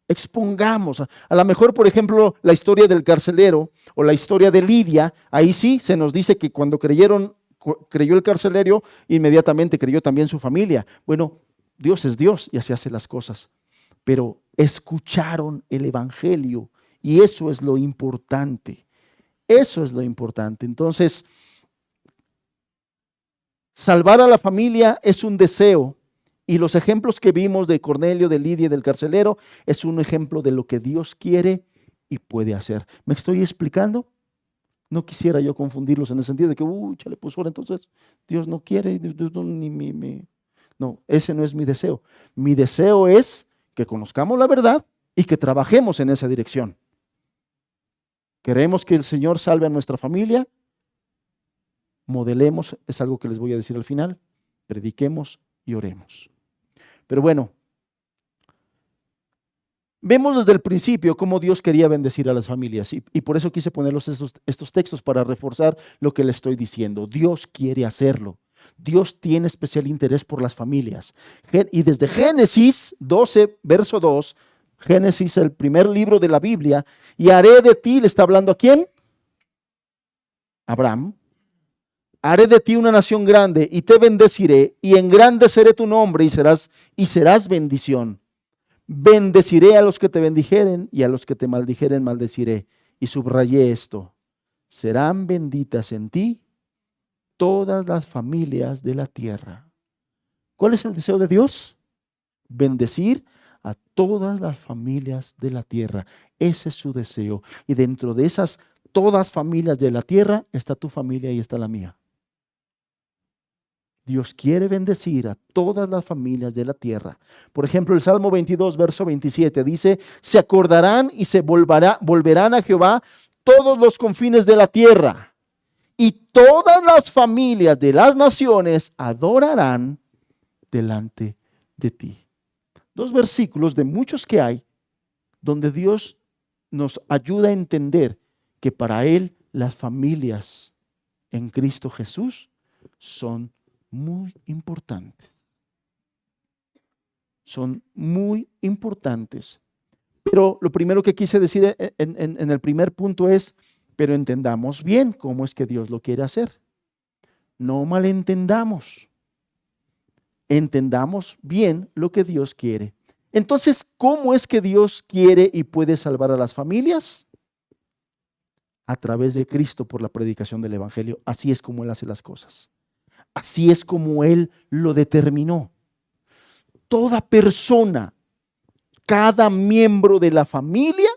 S1: Expongamos, a lo mejor, por ejemplo, la historia del carcelero o la historia de Lidia. Ahí sí se nos dice que cuando creyó el carcelero, inmediatamente creyó también su familia. Bueno, Dios es Dios y así hace las cosas, pero escucharon el Evangelio y eso es lo importante. Eso es lo importante. Entonces, salvar a la familia es un deseo. Y los ejemplos que vimos de Cornelio, de Lidia y del carcelero es un ejemplo de lo que Dios quiere y puede hacer. ¿Me estoy explicando? No quisiera yo confundirlos en el sentido de que, chale, pues ahora entonces Dios no quiere, no, ese no es mi deseo. Mi deseo es que conozcamos la verdad y que trabajemos en esa dirección. Queremos que el Señor salve a nuestra familia. Modelemos, es algo que les voy a decir al final. Prediquemos y oremos. Pero bueno, vemos desde el principio cómo Dios quería bendecir a las familias y por eso quise ponerlos estos textos para reforzar lo que le estoy diciendo. Dios quiere hacerlo. Dios tiene especial interés por las familias. Y desde Génesis 12, verso 2, Génesis, el primer libro de la Biblia, y haré de ti, ¿le está hablando a quién? Abraham. Haré de ti una nación grande y te bendeciré y engrandeceré tu nombre y serás bendición. Bendeciré a los que te bendijeren y a los que te maldijeren maldeciré. Y subrayé esto: serán benditas en ti todas las familias de la tierra. ¿Cuál es el deseo de Dios? Bendecir a todas las familias de la tierra. Ese es su deseo. Y dentro de esas todas familias de la tierra está tu familia y está la mía. Dios quiere bendecir a todas las familias de la tierra. Por ejemplo, el Salmo 22, verso 27 dice: se acordarán y se volverán a Jehová todos los confines de la tierra, y todas las familias de las naciones adorarán delante de ti. Dos versículos de muchos que hay, donde Dios nos ayuda a entender que para Él las familias en Cristo Jesús son muy importantes. Son muy importantes. Pero lo primero que quise decir en el primer punto es: Pero entendamos bien cómo es que Dios lo quiere hacer. No malentendamos. Entendamos bien lo que Dios quiere. Entonces, ¿cómo es que Dios quiere y puede salvar a las familias? A través de Cristo por la predicación del Evangelio. Así es como Él hace las cosas. Así es como Él lo determinó. Toda persona, cada miembro de la familia,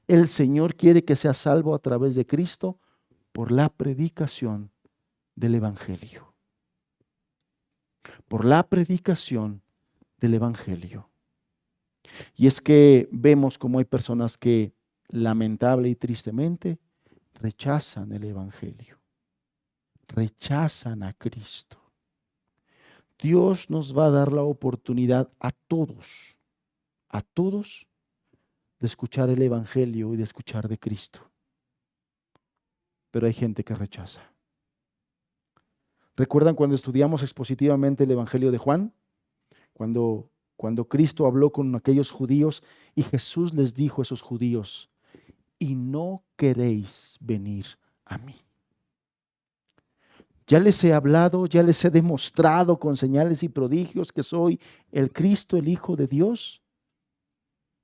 S1: el Señor quiere que sea salvo a través de Cristo por la predicación del Evangelio. Por la predicación del Evangelio. Y es que vemos como hay personas que lamentable y tristemente rechazan el Evangelio. Rechazan a Cristo. Dios nos va a dar la oportunidad a todos, de escuchar el Evangelio y de escuchar de Cristo. Pero hay gente que rechaza. ¿Recuerdan cuando estudiamos expositivamente el Evangelio de Juan? Cuando Cristo habló con aquellos judíos y Jesús les dijo a esos judíos, y no queréis venir a mí. Ya les he hablado, ya les he demostrado con señales y prodigios que soy el Cristo, el Hijo de Dios.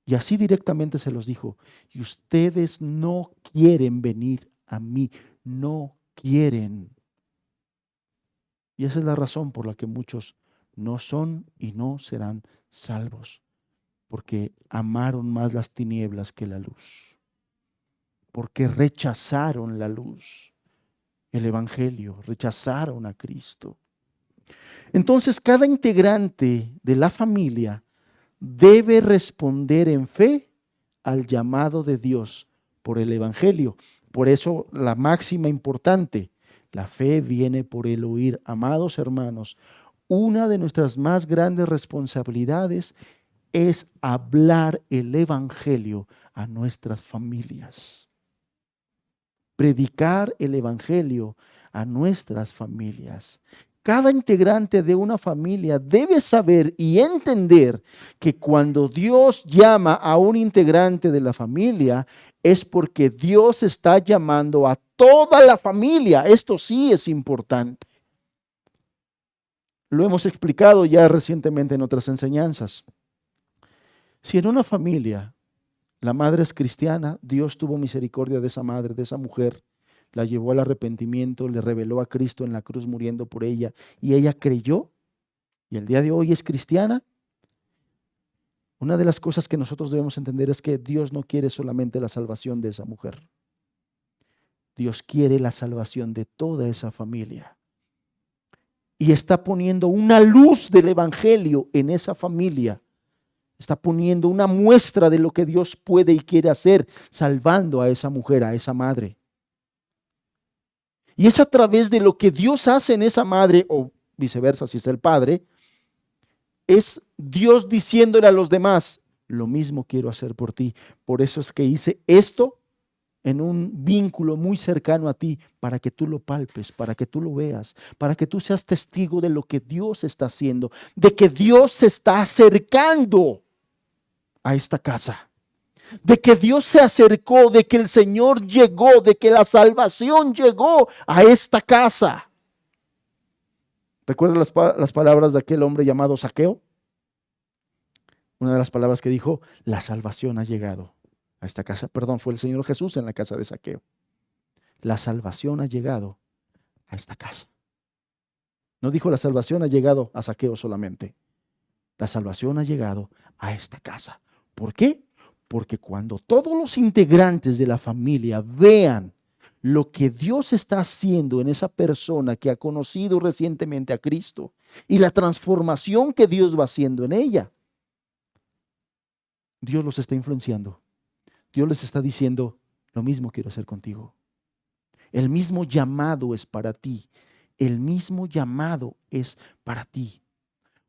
S1: Y así directamente se los dijo, y ustedes no quieren venir a mí, no quieren. Y esa es la razón por la que muchos no son y no serán salvos, porque amaron más las tinieblas que la luz, porque rechazaron la luz, el Evangelio, rechazaron a Cristo. Entonces, cada integrante de la familia debe responder en fe al llamado de Dios por el Evangelio. Por eso la máxima importante, la fe viene por el oír. Amados hermanos, una de nuestras más grandes responsabilidades es hablar el Evangelio a nuestras familias. Predicar el Evangelio a nuestras familias. Cada integrante de una familia debe saber y entender que cuando Dios llama a un integrante de la familia, es porque Dios está llamando a toda la familia. Esto sí es importante. Lo hemos explicado ya recientemente en otras enseñanzas. Si en una familia la madre es cristiana, Dios tuvo misericordia de esa madre, de esa mujer, la llevó al arrepentimiento, le reveló a Cristo en la cruz muriendo por ella y ella creyó y el día de hoy es cristiana. Una de las cosas que nosotros debemos entender es que Dios no quiere solamente la salvación de esa mujer. Dios quiere la salvación de toda esa familia. Y está poniendo una luz del Evangelio en esa familia. Está poniendo una muestra de lo que Dios puede y quiere hacer, salvando a esa mujer, a esa madre. Y es a través de lo que Dios hace en esa madre, o viceversa, si es el padre, es Dios diciéndole a los demás, lo mismo quiero hacer por ti. Por eso es que hice esto en un vínculo muy cercano a ti, para que tú lo palpes, para que tú lo veas, para que tú seas testigo de lo que Dios está haciendo, de que Dios se está acercando a esta casa, de que Dios se acercó, de que el Señor llegó, de que la salvación llegó a esta casa. ¿Recuerdas las palabras de aquel hombre llamado Zaqueo? Una de las palabras que dijo, la salvación ha llegado a esta casa. Perdón, fue el Señor Jesús en la casa de Zaqueo. La salvación ha llegado a esta casa. No dijo la salvación ha llegado a Zaqueo solamente. La salvación ha llegado a esta casa. ¿Por qué? Porque cuando todos los integrantes de la familia vean lo que Dios está haciendo en esa persona que ha conocido recientemente a Cristo y la transformación que Dios va haciendo en ella, Dios los está influenciando. Dios les está diciendo, lo mismo quiero hacer contigo. El mismo llamado es para ti. El mismo llamado es para ti.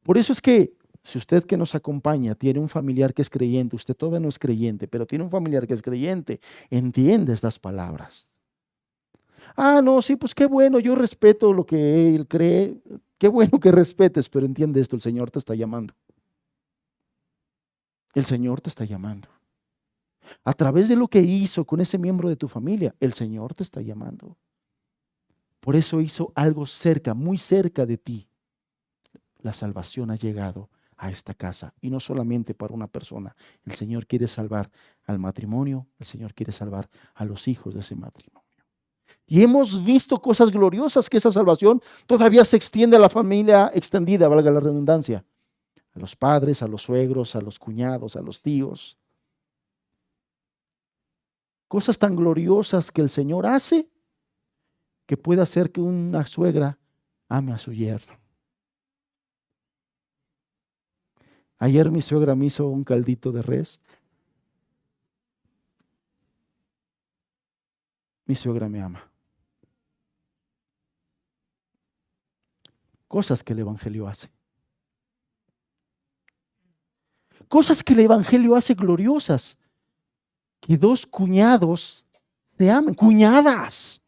S1: Por eso es que si usted que nos acompaña tiene un familiar que es creyente, usted todavía no es creyente, pero tiene un familiar que es creyente, entiende estas palabras. Ah, no, sí, pues qué bueno, yo respeto lo que él cree, qué bueno que respetes, pero entiende esto, el Señor te está llamando. El Señor te está llamando. A través de lo que hizo con ese miembro de tu familia, el Señor te está llamando. Por eso hizo algo cerca, muy cerca de ti. La salvación ha llegado a esta casa, y no solamente para una persona. El Señor quiere salvar al matrimonio, el Señor quiere salvar a los hijos de ese matrimonio. Y hemos visto cosas gloriosas, que esa salvación todavía se extiende a la familia extendida, valga la redundancia, a los padres, a los suegros, a los cuñados, a los tíos. Cosas tan gloriosas que el Señor hace, que puede hacer que una suegra ame a su yerno. Ayer mi suegra me hizo un caldito de res. Mi suegra me ama. Cosas que el Evangelio hace. Cosas que el Evangelio hace gloriosas. Que dos cuñados se amen, cuñadas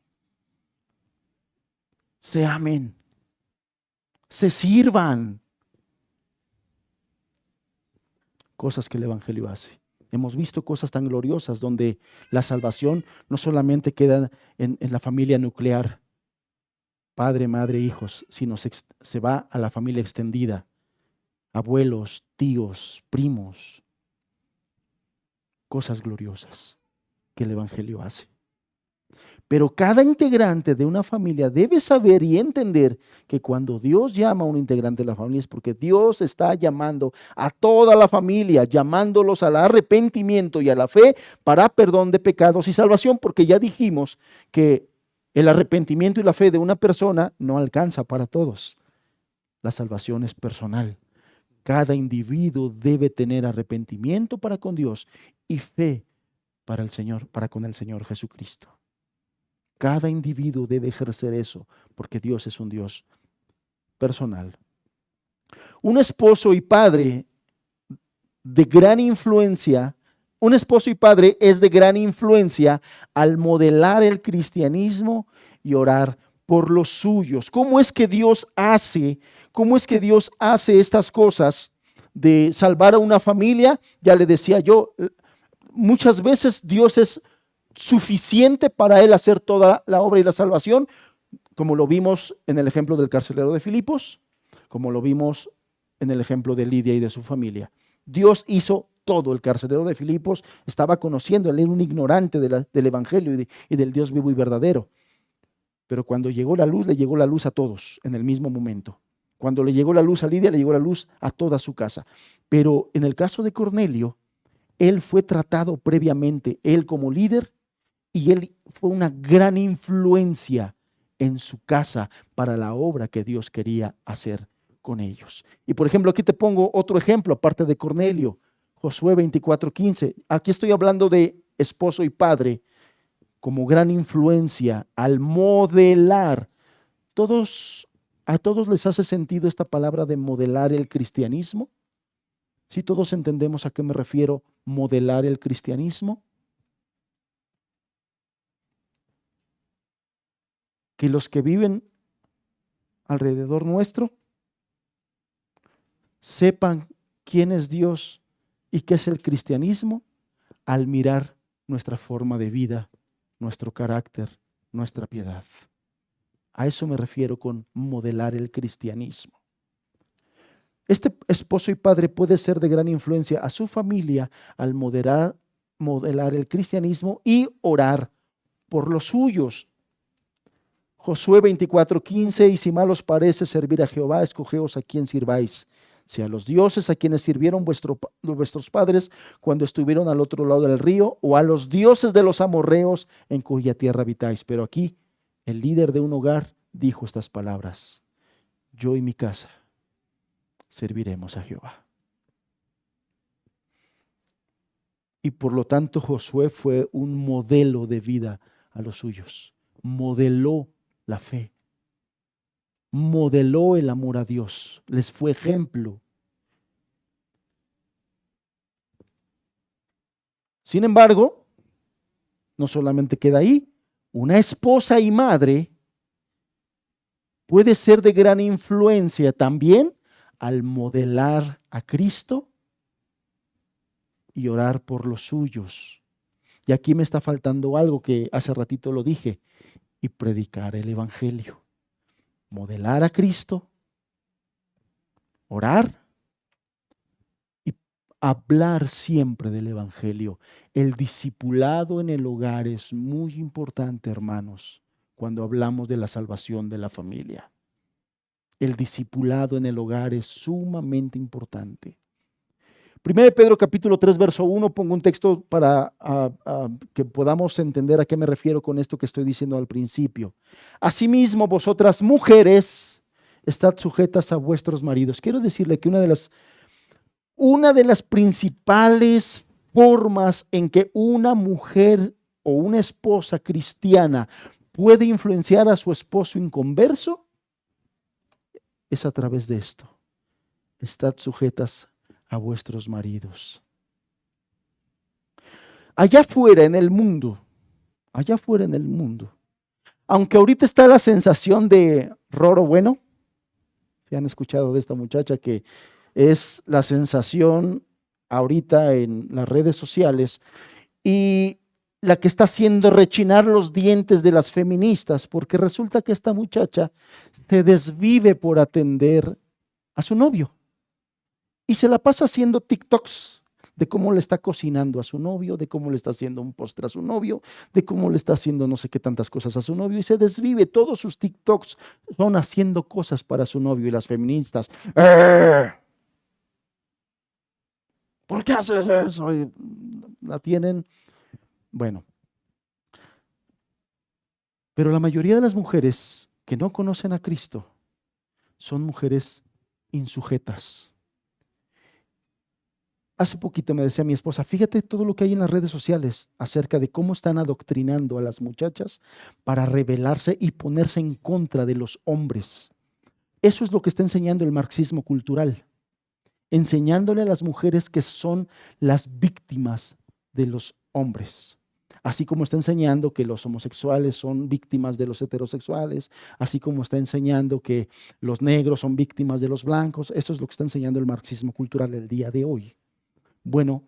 S1: se amen, se sirvan. Cosas que el Evangelio hace. Hemos visto cosas tan gloriosas donde la salvación no solamente queda en la familia nuclear, padre, madre, hijos, sino se va a la familia extendida, abuelos, tíos, primos. Cosas gloriosas que el Evangelio hace. Pero cada integrante de una familia debe saber y entender que cuando Dios llama a un integrante de la familia es porque Dios está llamando a toda la familia, llamándolos al arrepentimiento y a la fe para perdón de pecados y salvación, porque ya dijimos que el arrepentimiento y la fe de una persona no alcanza para todos. La salvación es personal. Cada individuo debe tener arrepentimiento para con Dios y fe para el Señor, para con el Señor Jesucristo. Cada individuo debe ejercer eso, porque Dios es un Dios personal. Un esposo y padre de gran influencia, un esposo y padre es de gran influencia al modelar el cristianismo y orar por los suyos. ¿Cómo es que Dios hace? ¿Cómo es que Dios hace estas cosas de salvar a una familia? Ya le decía yo, muchas veces Dios es suficiente para Él hacer toda la obra y la salvación, como lo vimos en el ejemplo del carcelero de Filipos, como lo vimos en el ejemplo de Lidia y de su familia. Dios hizo todo. El carcelero de Filipos estaba conociendo, él era un ignorante del Evangelio y del Dios vivo y verdadero. Pero cuando llegó la luz, le llegó la luz a todos en el mismo momento. Cuando le llegó la luz a Lidia, le llegó la luz a toda su casa. Pero en el caso de Cornelio, él fue tratado previamente, él como líder, y él fue una gran influencia en su casa para la obra que Dios quería hacer con ellos. Y por ejemplo, aquí te pongo otro ejemplo, aparte de Cornelio, Josué 24:15. Aquí estoy hablando de esposo y padre como gran influencia al modelar. ¿A todos les hace sentido esta palabra de modelar el cristianismo? ¿Sí todos entendemos a qué me refiero modelar el cristianismo? Que los que viven alrededor nuestro sepan quién es Dios y qué es el cristianismo al mirar nuestra forma de vida, nuestro carácter, nuestra piedad. A eso me refiero con modelar el cristianismo. Este esposo y padre puede ser de gran influencia a su familia al modelar el cristianismo y orar por los suyos. Josué 24:15, y si mal os parece servir a Jehová, escogeos a quien sirváis, si a los dioses a quienes sirvieron vuestros padres cuando estuvieron al otro lado del río, o a los dioses de los amorreos en cuya tierra habitáis. Pero aquí el líder de un hogar dijo estas palabras: yo y mi casa serviremos a Jehová. Y por lo tanto Josué fue un modelo de vida a los suyos, modeló la fe, modeló el amor a Dios, les fue ejemplo. Sin embargo, no solamente queda ahí, una esposa y madre puede ser de gran influencia también al modelar a Cristo y orar por los suyos. Y aquí me está faltando algo que hace ratito lo dije, y predicar el evangelio, modelar a Cristo, orar y hablar siempre del evangelio. El discipulado en el hogar es muy importante, hermanos, cuando hablamos de la salvación de la familia. El discipulado en el hogar es sumamente importante. 1 Pedro capítulo 3, verso 1, pongo un texto para que podamos entender a qué me refiero con esto que estoy diciendo al principio. Asimismo, vosotras mujeres, estad sujetas a vuestros maridos. Quiero decirle que una de las principales formas en que una mujer o una esposa cristiana puede influenciar a su esposo inconverso es a través de esto. Estad sujetas a vuestros maridos. Allá afuera en el mundo, aunque ahorita está la sensación de Roro Bueno, si han escuchado de esta muchacha que es la sensación ahorita en las redes sociales y la que está haciendo rechinar los dientes de las feministas, porque resulta que esta muchacha se desvive por atender a su novio. Y se la pasa haciendo TikToks de cómo le está cocinando a su novio, de cómo le está haciendo un postre a su novio, de cómo le está haciendo no sé qué tantas cosas a su novio. Y se desvive, todos sus TikToks son haciendo cosas para su novio. Y las feministas, ¿por qué haces eso? Y la tienen, bueno. Pero la mayoría de las mujeres que no conocen a Cristo son mujeres insujetas. Hace poquito me decía mi esposa, fíjate todo lo que hay en las redes sociales acerca de cómo están adoctrinando a las muchachas para rebelarse y ponerse en contra de los hombres. Eso es lo que está enseñando el marxismo cultural, enseñándole a las mujeres que son las víctimas de los hombres. Así como está enseñando que los homosexuales son víctimas de los heterosexuales, así como está enseñando que los negros son víctimas de los blancos. Eso es lo que está enseñando el marxismo cultural el día de hoy. Bueno,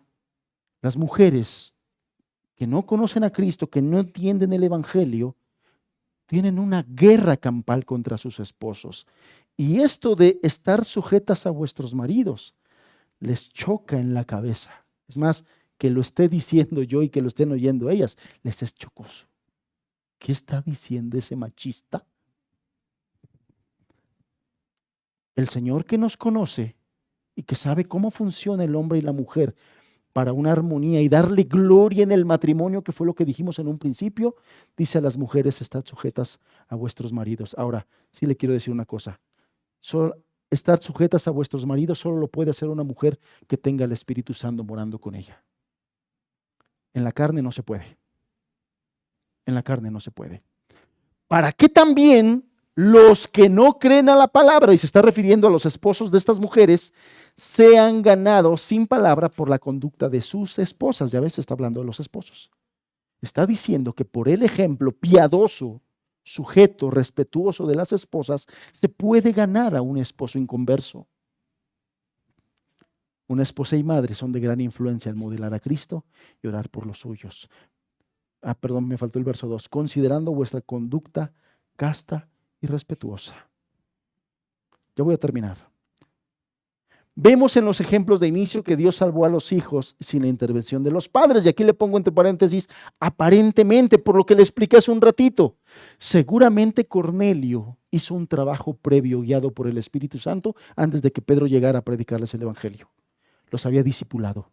S1: las mujeres que no conocen a Cristo, que no entienden el evangelio, tienen una guerra campal contra sus esposos. Y esto de estar sujetas a vuestros maridos les choca en la cabeza. Es más, que lo esté diciendo yo y que lo estén oyendo ellas, les es chocoso. ¿Qué está diciendo ese machista? El Señor que nos conoce y que sabe cómo funciona el hombre y la mujer para una armonía y darle gloria en el matrimonio, que fue lo que dijimos en un principio, dice a las mujeres, estad sujetas a vuestros maridos. Ahora, sí le quiero decir una cosa, estar sujetas a vuestros maridos solo lo puede hacer una mujer que tenga el Espíritu Santo morando con ella. En la carne no se puede. En la carne no se puede. ¿Para qué también los que no creen a la palabra, y se está refiriendo a los esposos de estas mujeres, sean ganados sin palabra por la conducta de sus esposas? Ya ves, está hablando de los esposos. Está diciendo que por el ejemplo piadoso, sujeto, respetuoso de las esposas, se puede ganar a un esposo inconverso. Una esposa y madre son de gran influencia al modelar a Cristo y orar por los suyos. Perdón, me faltó el verso 2. Considerando vuestra conducta casta y respetuosa. Ya voy a terminar. Vemos en los ejemplos de inicio que Dios salvó a los hijos sin la intervención de los padres. Y aquí le pongo entre paréntesis, aparentemente, por lo que le expliqué hace un ratito. Seguramente Cornelio hizo un trabajo previo guiado por el Espíritu Santo antes de que Pedro llegara a predicarles el Evangelio. Los había discipulado.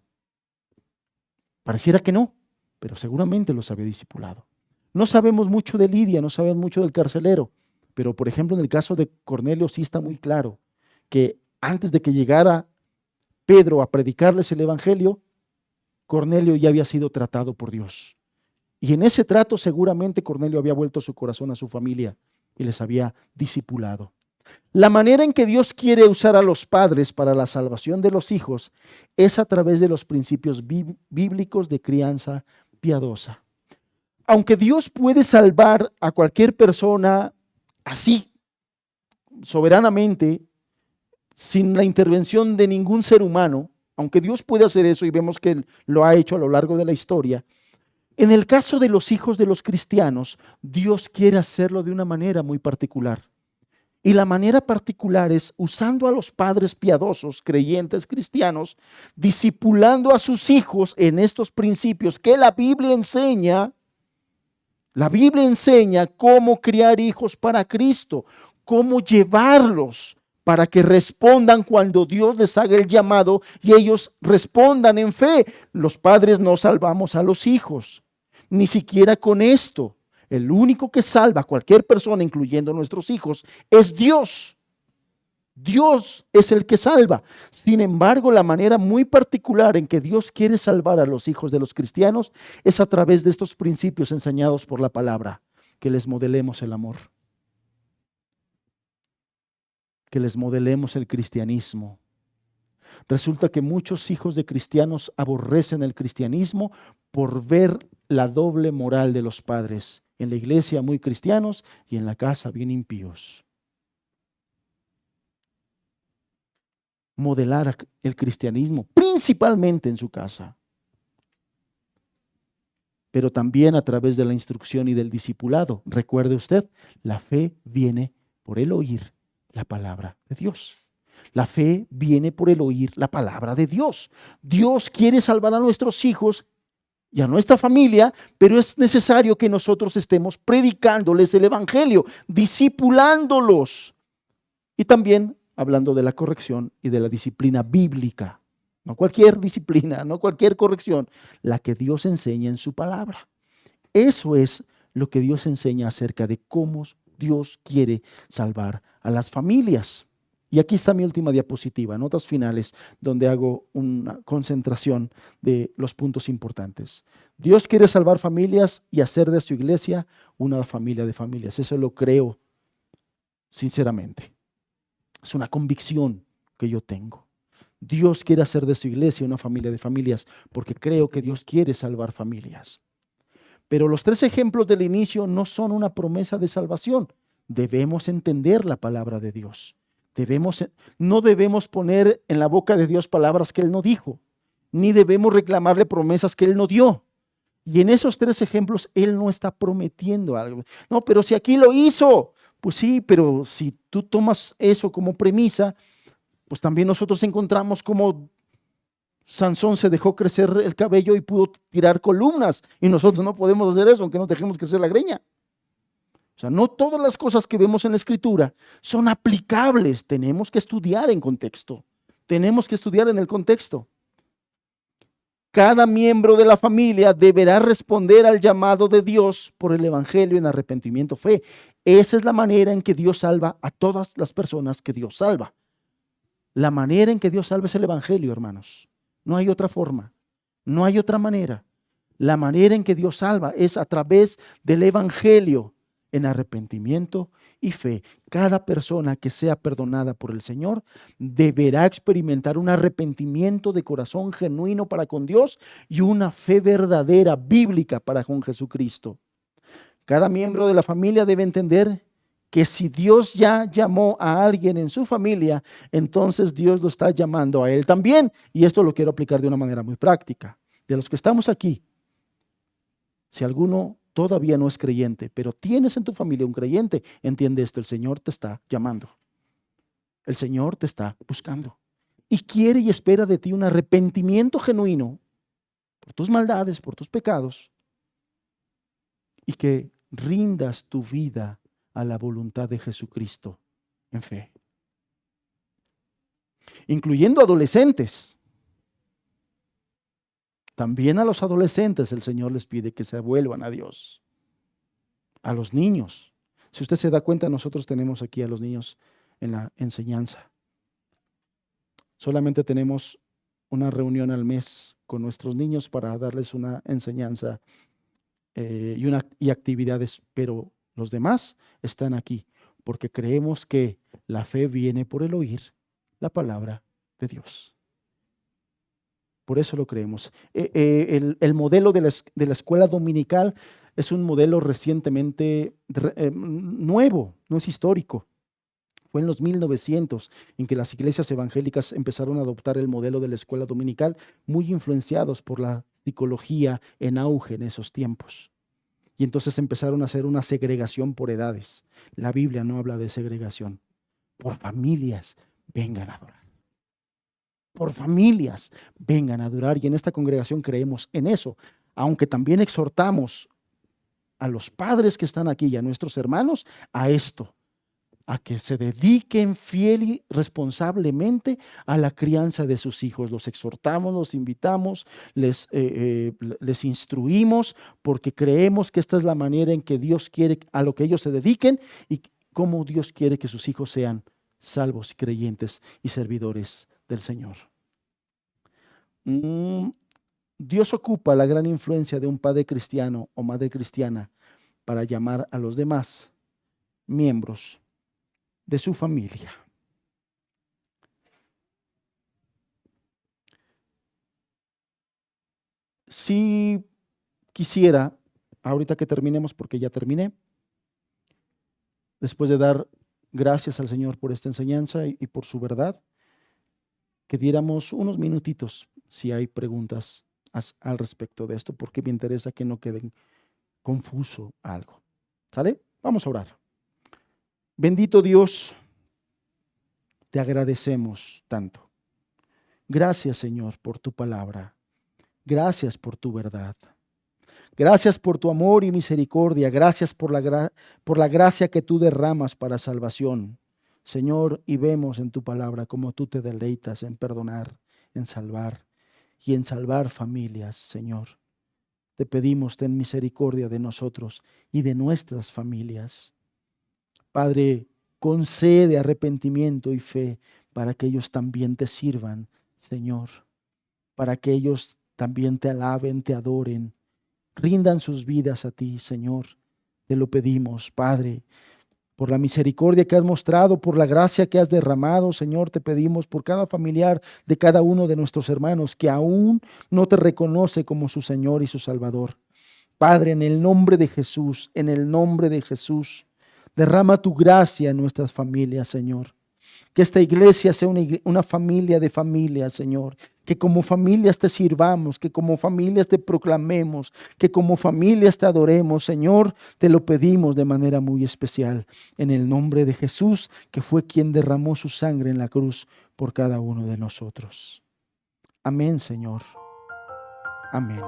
S1: Pareciera que no, pero seguramente los había discipulado. No sabemos mucho de Lidia, no sabemos mucho del carcelero, pero por ejemplo en el caso de Cornelio sí está muy claro que antes de que llegara Pedro a predicarles el Evangelio, Cornelio ya había sido tratado por Dios. Y en ese trato seguramente Cornelio había vuelto su corazón a su familia y les había discipulado. La manera en que Dios quiere usar a los padres para la salvación de los hijos es a través de los principios bíblicos de crianza piadosa. Aunque Dios puede salvar a cualquier persona así, soberanamente, sin la intervención de ningún ser humano, aunque Dios puede hacer eso y vemos que lo ha hecho a lo largo de la historia, En el caso de los hijos de los cristianos, Dios quiere hacerlo de una manera muy particular. Y la manera particular es usando a los padres piadosos, creyentes cristianos, discipulando a sus hijos en estos principios que la Biblia enseña. La Biblia enseña cómo criar hijos para Cristo, cómo llevarlos para que respondan cuando Dios les haga el llamado y ellos respondan en fe. Los padres no salvamos a los hijos, ni siquiera con esto. El único que salva a cualquier persona, incluyendo nuestros hijos, es Dios. Dios es el que salva. Sin embargo, la manera muy particular en que Dios quiere salvar a los hijos de los cristianos es a través de estos principios enseñados por la palabra, que les modelemos el amor, que les modelemos el cristianismo. Resulta que muchos hijos de cristianos aborrecen el cristianismo por ver la doble moral de los padres. En la iglesia muy cristianos y en la casa bien impíos. Modelar el cristianismo, principalmente en su casa, pero también a través de la instrucción y del discipulado. Recuerde usted, la fe viene por el oír la palabra de Dios. La fe viene por el oír la palabra de Dios. Dios quiere salvar a nuestros hijos y a nuestra familia, pero es necesario que nosotros estemos predicándoles el evangelio, discipulándolos y también hablando de la corrección y de la disciplina bíblica. No cualquier disciplina, no cualquier corrección, la que Dios enseña en su palabra. Eso es lo que Dios enseña acerca de cómo Dios quiere salvar a las familias. Y aquí está mi última diapositiva, notas finales, donde hago una concentración de los puntos importantes. Dios quiere salvar familias y hacer de su iglesia una familia de familias. Eso lo creo sinceramente. Es una convicción que yo tengo. Dios quiere hacer de su iglesia una familia de familias porque creo que Dios quiere salvar familias. Pero los 3 ejemplos del inicio no son una promesa de salvación. Debemos entender la palabra de Dios. No debemos poner en la boca de Dios palabras que Él no dijo, ni debemos reclamarle promesas que Él no dio. Y en esos 3 ejemplos, Él no está prometiendo algo. No, pero si aquí lo hizo, pues sí, pero si tú tomas eso como premisa, pues también nosotros encontramos como Sansón se dejó crecer el cabello y pudo tirar columnas, y nosotros no podemos hacer eso, aunque nos dejemos crecer la greña. O sea, no todas las cosas que vemos en la Escritura son aplicables. Tenemos que estudiar en contexto. Tenemos que estudiar en el contexto. Cada miembro de la familia deberá responder al llamado de Dios por el evangelio en arrepentimiento, fe. Esa es la manera en que Dios salva a todas las personas que Dios salva. La manera en que Dios salva es el evangelio, hermanos. No hay otra forma. No hay otra manera. La manera en que Dios salva es a través del evangelio en arrepentimiento y fe. Cada persona que sea perdonada por el Señor deberá experimentar un arrepentimiento de corazón genuino para con Dios y una fe verdadera, bíblica para con Jesucristo. Cada miembro de la familia debe entender que si Dios ya llamó a alguien en su familia, entonces Dios lo está llamando a él también. Y esto lo quiero aplicar de una manera muy práctica. De los que estamos aquí, si alguno todavía no es creyente, pero tienes en tu familia un creyente, entiende esto: el Señor te está llamando. El Señor te está buscando y quiere y espera de ti un arrepentimiento genuino por tus maldades, por tus pecados, y que rindas tu vida a la voluntad de Jesucristo en fe. Incluyendo adolescentes. También a los adolescentes el Señor les pide que se vuelvan a Dios. A los niños. Si usted se da cuenta, nosotros tenemos aquí a los niños en la enseñanza. Solamente tenemos una reunión al mes con nuestros niños para darles una enseñanza y actividades, pero los demás están aquí porque creemos que la fe viene por el oír la palabra de Dios. Por eso lo creemos. El modelo de la escuela dominical es un modelo recientemente nuevo, no es histórico. Fue en los 1900 en que las iglesias evangélicas empezaron a adoptar el modelo de la escuela dominical, muy influenciados por la psicología en auge en esos tiempos. Y entonces empezaron a hacer una segregación por edades. La Biblia no habla de segregación. Por familias, vengan a adorar. Por familias, vengan a adorar. Y en esta congregación creemos en eso. Aunque también exhortamos a los padres que están aquí y a nuestros hermanos a esto, a que se dediquen fiel y responsablemente a la crianza de sus hijos. Los exhortamos, los invitamos, les instruimos, porque creemos que esta es la manera en que Dios quiere a lo que ellos se dediquen y cómo Dios quiere que sus hijos sean salvos, creyentes y servidores del Señor. Dios ocupa la gran influencia de un padre cristiano o madre cristiana para llamar a los demás miembros de su familia. Si quisiera, ahorita que terminemos, porque ya terminé, después de dar gracias al Señor por esta enseñanza y por su verdad, que diéramos unos minutitos si hay preguntas al respecto de esto, porque me interesa que no quede confuso algo. ¿Sale? Vamos a orar. Bendito Dios, te agradecemos tanto. Gracias, Señor, por tu palabra. Gracias por tu verdad. Gracias por tu amor y misericordia. Gracias por la gracia que tú derramas para salvación. Señor, y vemos en tu palabra cómo tú te deleitas en perdonar, en salvar y en salvar familias, Señor. Te pedimos, ten misericordia de nosotros y de nuestras familias. Padre, concede arrepentimiento y fe para que ellos también te sirvan, Señor, para que ellos también te alaben, te adoren, rindan sus vidas a ti, Señor. Te lo pedimos, Padre, por la misericordia que has mostrado, por la gracia que has derramado, Señor, te pedimos por cada familiar de cada uno de nuestros hermanos que aún no te reconoce como su Señor y su Salvador. Padre, en el nombre de Jesús, en el nombre de Jesús, derrama tu gracia en nuestras familias, Señor. Que esta iglesia sea una familia de familias, Señor. Que como familias te sirvamos, que como familias te proclamemos, que como familias te adoremos, Señor. Te lo pedimos de manera muy especial. En el nombre de Jesús, que fue quien derramó su sangre en la cruz por cada uno de nosotros. Amén, Señor. Amén.